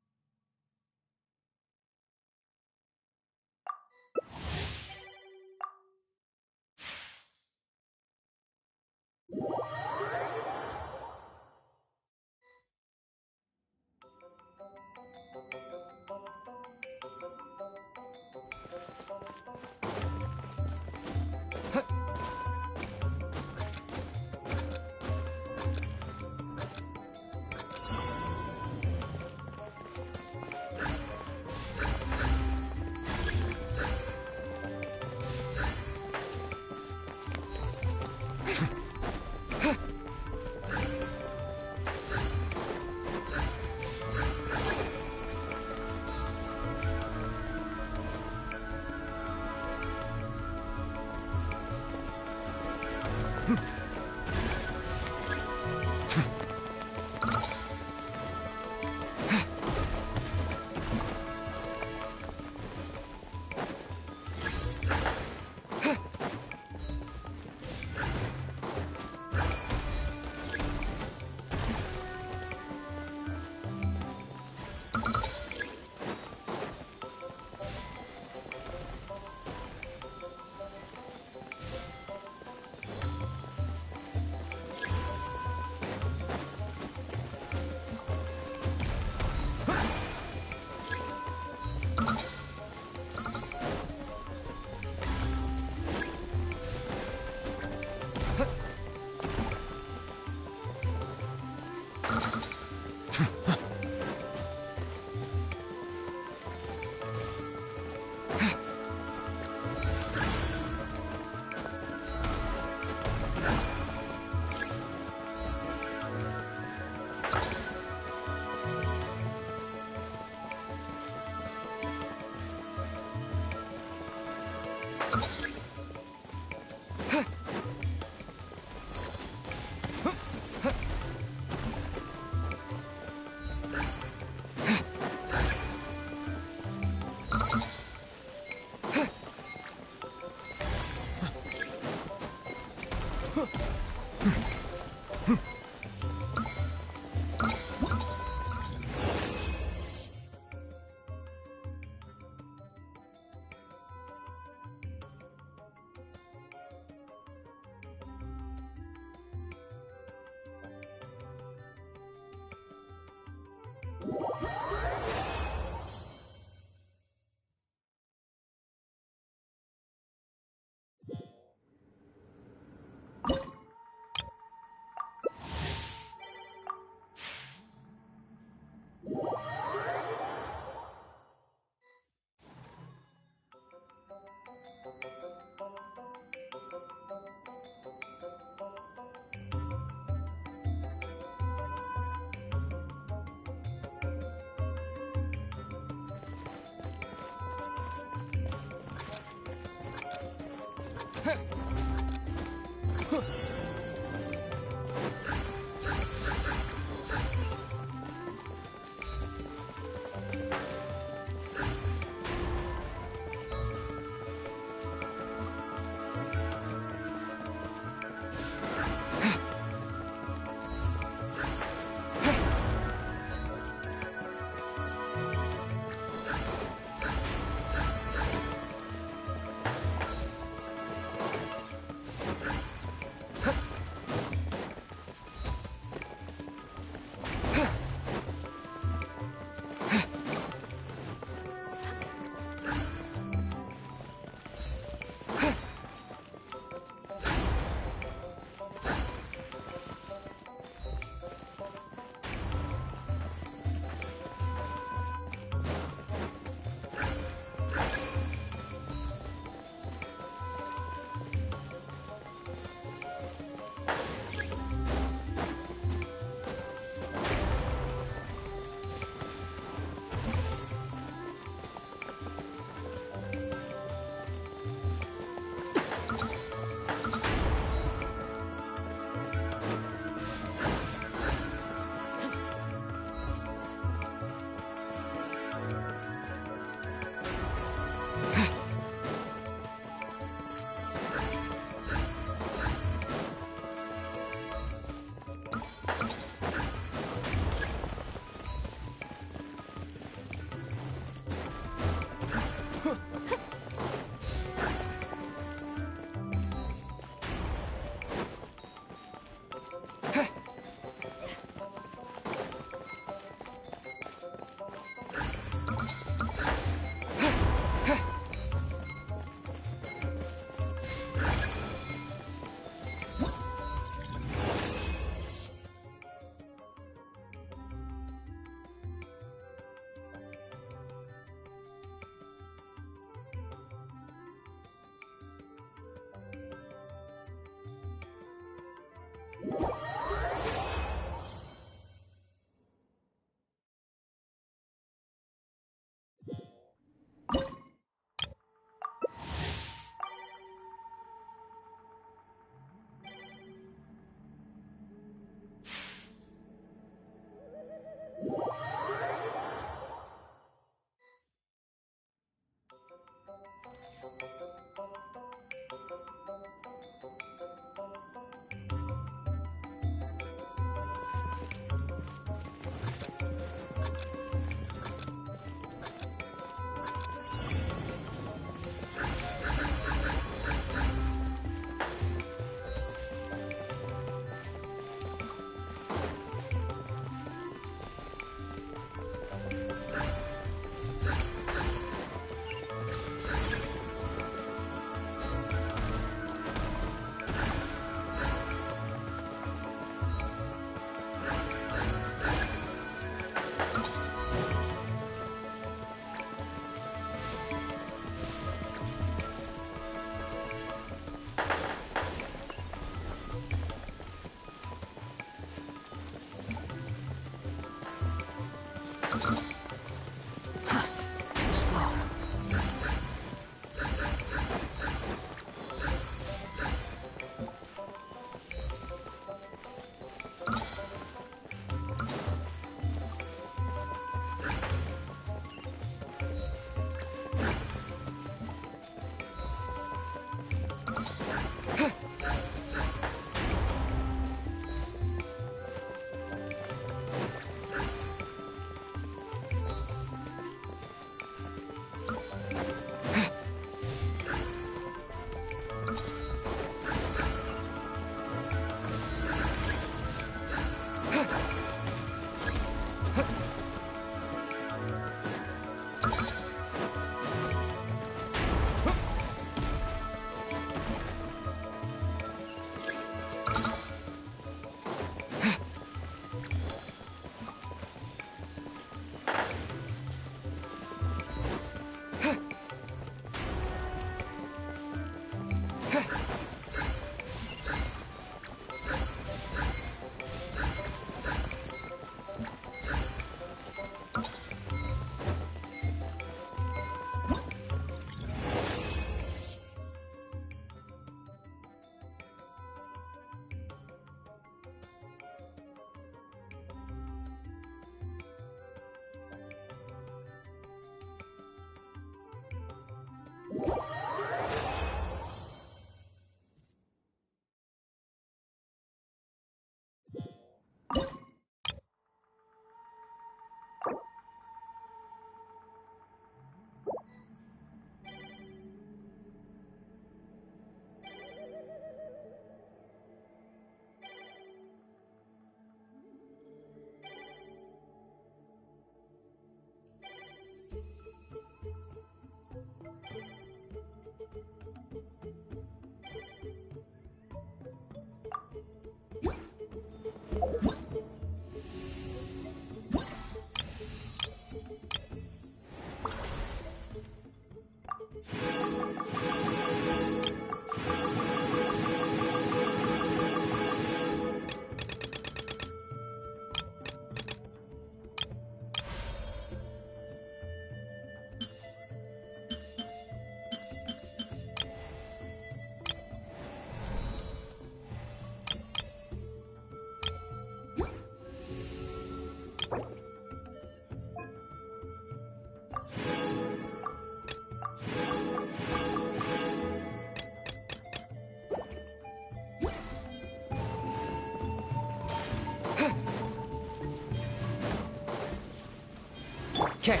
Okay.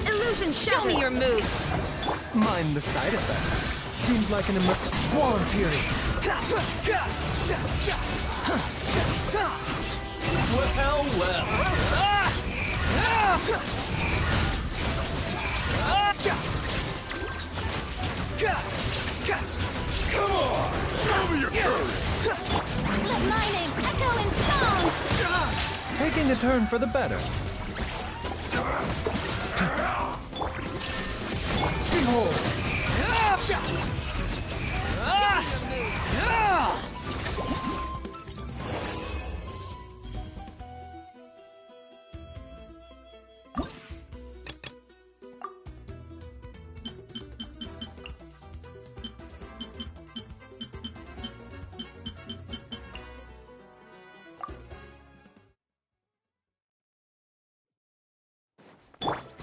Illusion, show me your move. Mind the side effects. Seems like an Squall and Fury. Well, Come on! Show me your courage! Let my name echo in song! Taking a turn for the better. behold!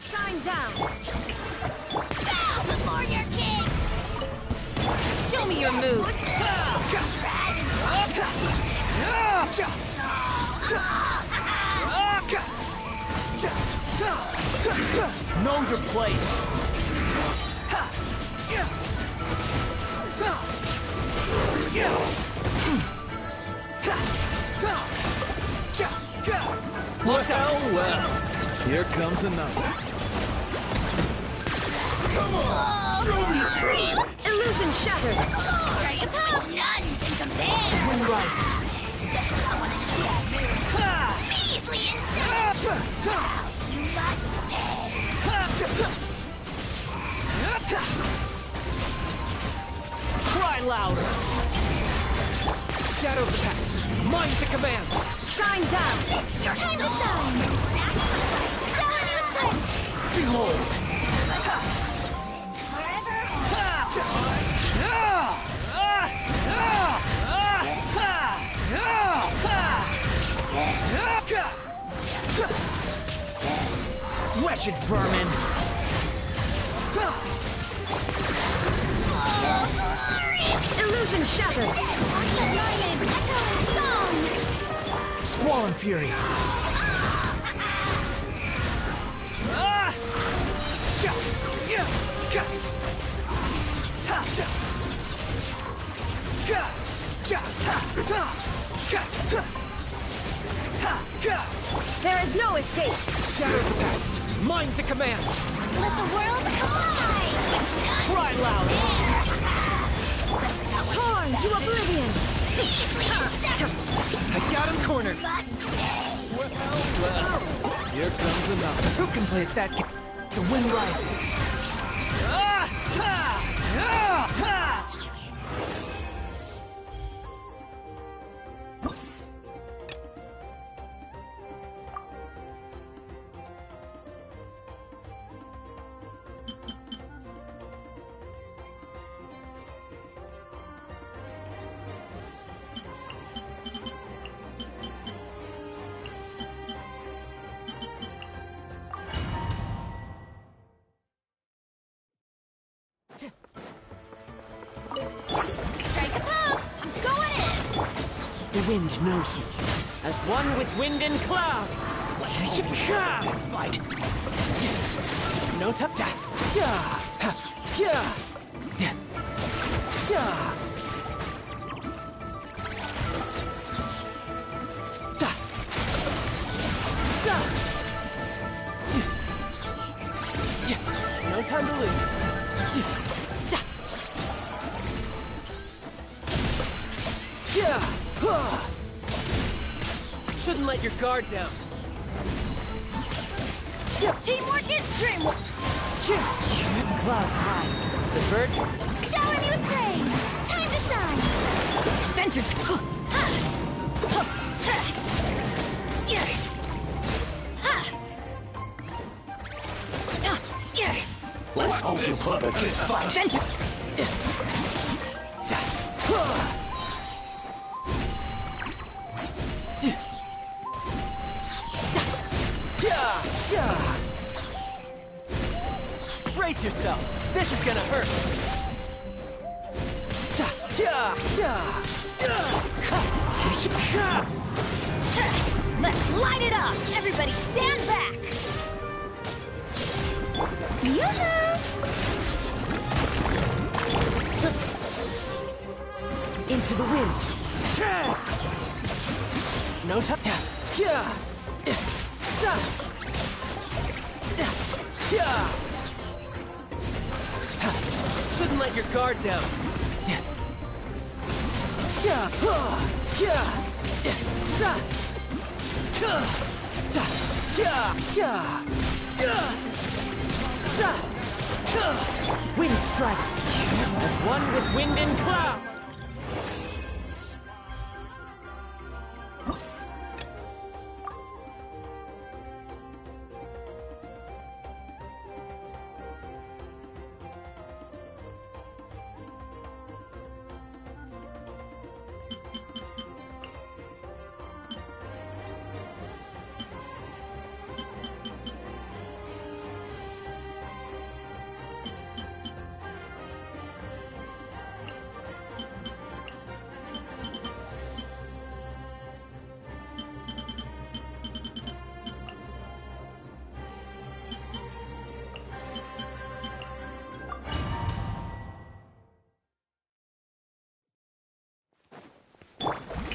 Shine down. Bow before your king! Show me your move. Know your place! Look out well! Here comes another. Come on! Show me your courage! Illusion shattered. Straight up! None can compare! Wind rises. I wanna see that move! Measly insect! Now you must pay! Cry louder! Shadow of the past. Mind to command. Shine down. Time to shine! Show a new thing! Behold! Wretched vermin! Illusion shattered. Let my name echo in song! Squall and Fury! There is no escape. Shadow of the past. Mind to command. Let the world collide! Cry louder. Torn to oblivion. I got him cornered. Well, here comes another. Who can play at that game? The wind rises. wind knows me. As one with wind and cloud. Fight. No time. No time to lose. Shouldn't let your guard down. Teamwork is dreamwork. Clouds high. The birds. Shower me with praise. Time to shine. Vengeance. Let's hope you put a good fight. Vengeance. Brace yourself. This is gonna hurt. Let's light it up. Everybody stand back. Yoo-hoo! Into the wind. No time. Shouldn't let your guard down. Wind strike. As one with wind and cloud.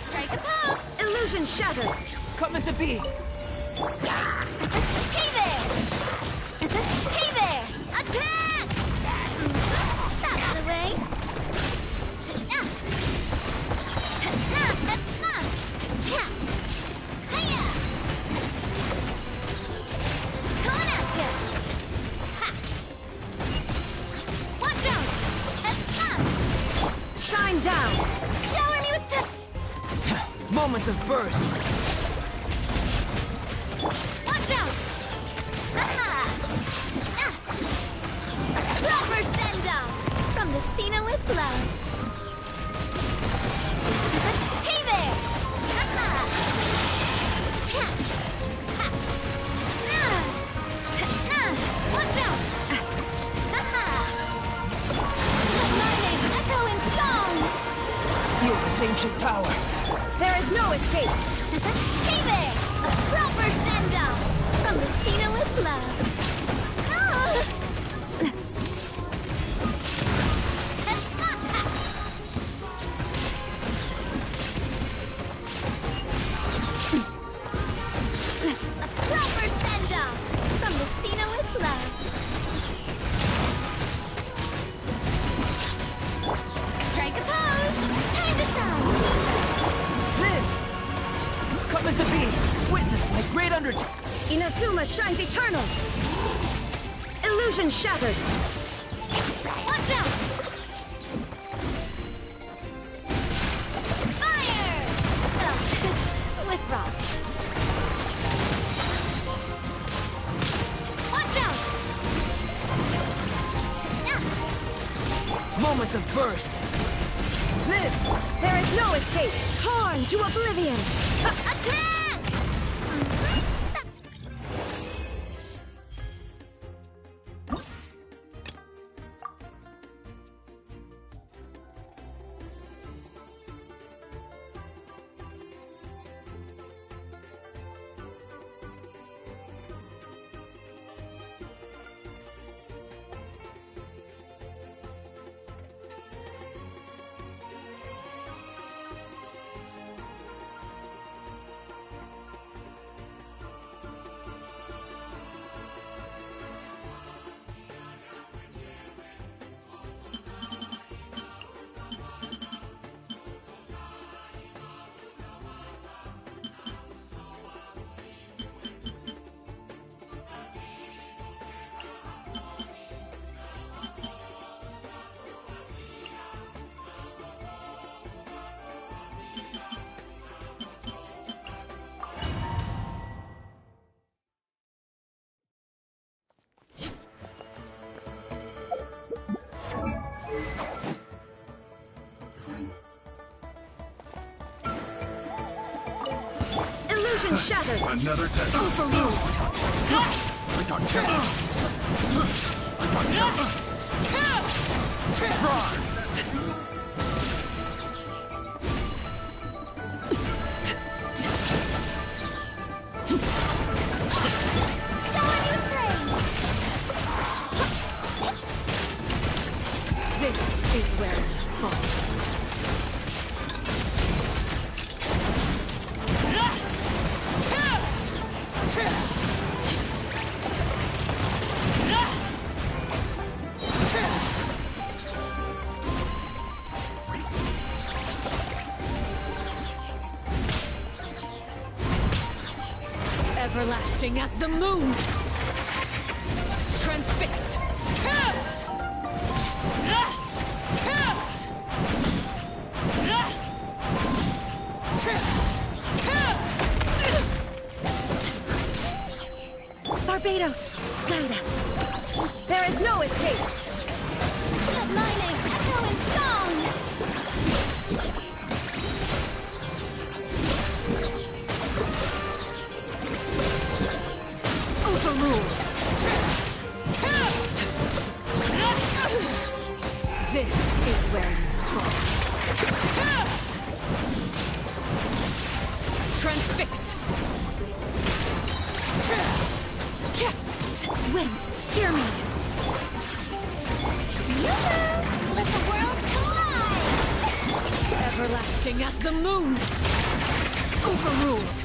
Strike a pose. Illusion shattered. Coming to be. Hey there. Hey there. Attack. That's the way. Coming at you. Watch out. Shine down. Shower me with the... Moments of birth. Watch out! Proper send-off from the Spina with love. Hey there! Watch out! Let my name echo in song! Feel this ancient power. There is no escape. Hey there! A proper send-off from the Spina with love. A proper send-off from the Spina with love. Strike a pose. Time to shine. Live! Coming to be! Witness my great undertaking! Inazuma shines eternal. Illusion shattered. Watch out! Fire! With rock. Watch out! Moments of birth! Live! There is no escape. Torn to oblivion. Attack! Illusion shattered. Another test. Overruled. Showing you praise! This is where we fall. Everlasting as the moon. Transfixed. Barbados, guide us. There is no escape. Let my name echo in song! Overruled. This is where you fall. Transfixed. Wind, hear me. Let the world collide! Everlasting as the moon. Overruled.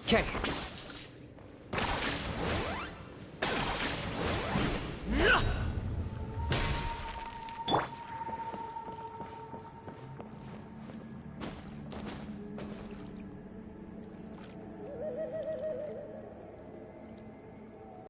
Okay,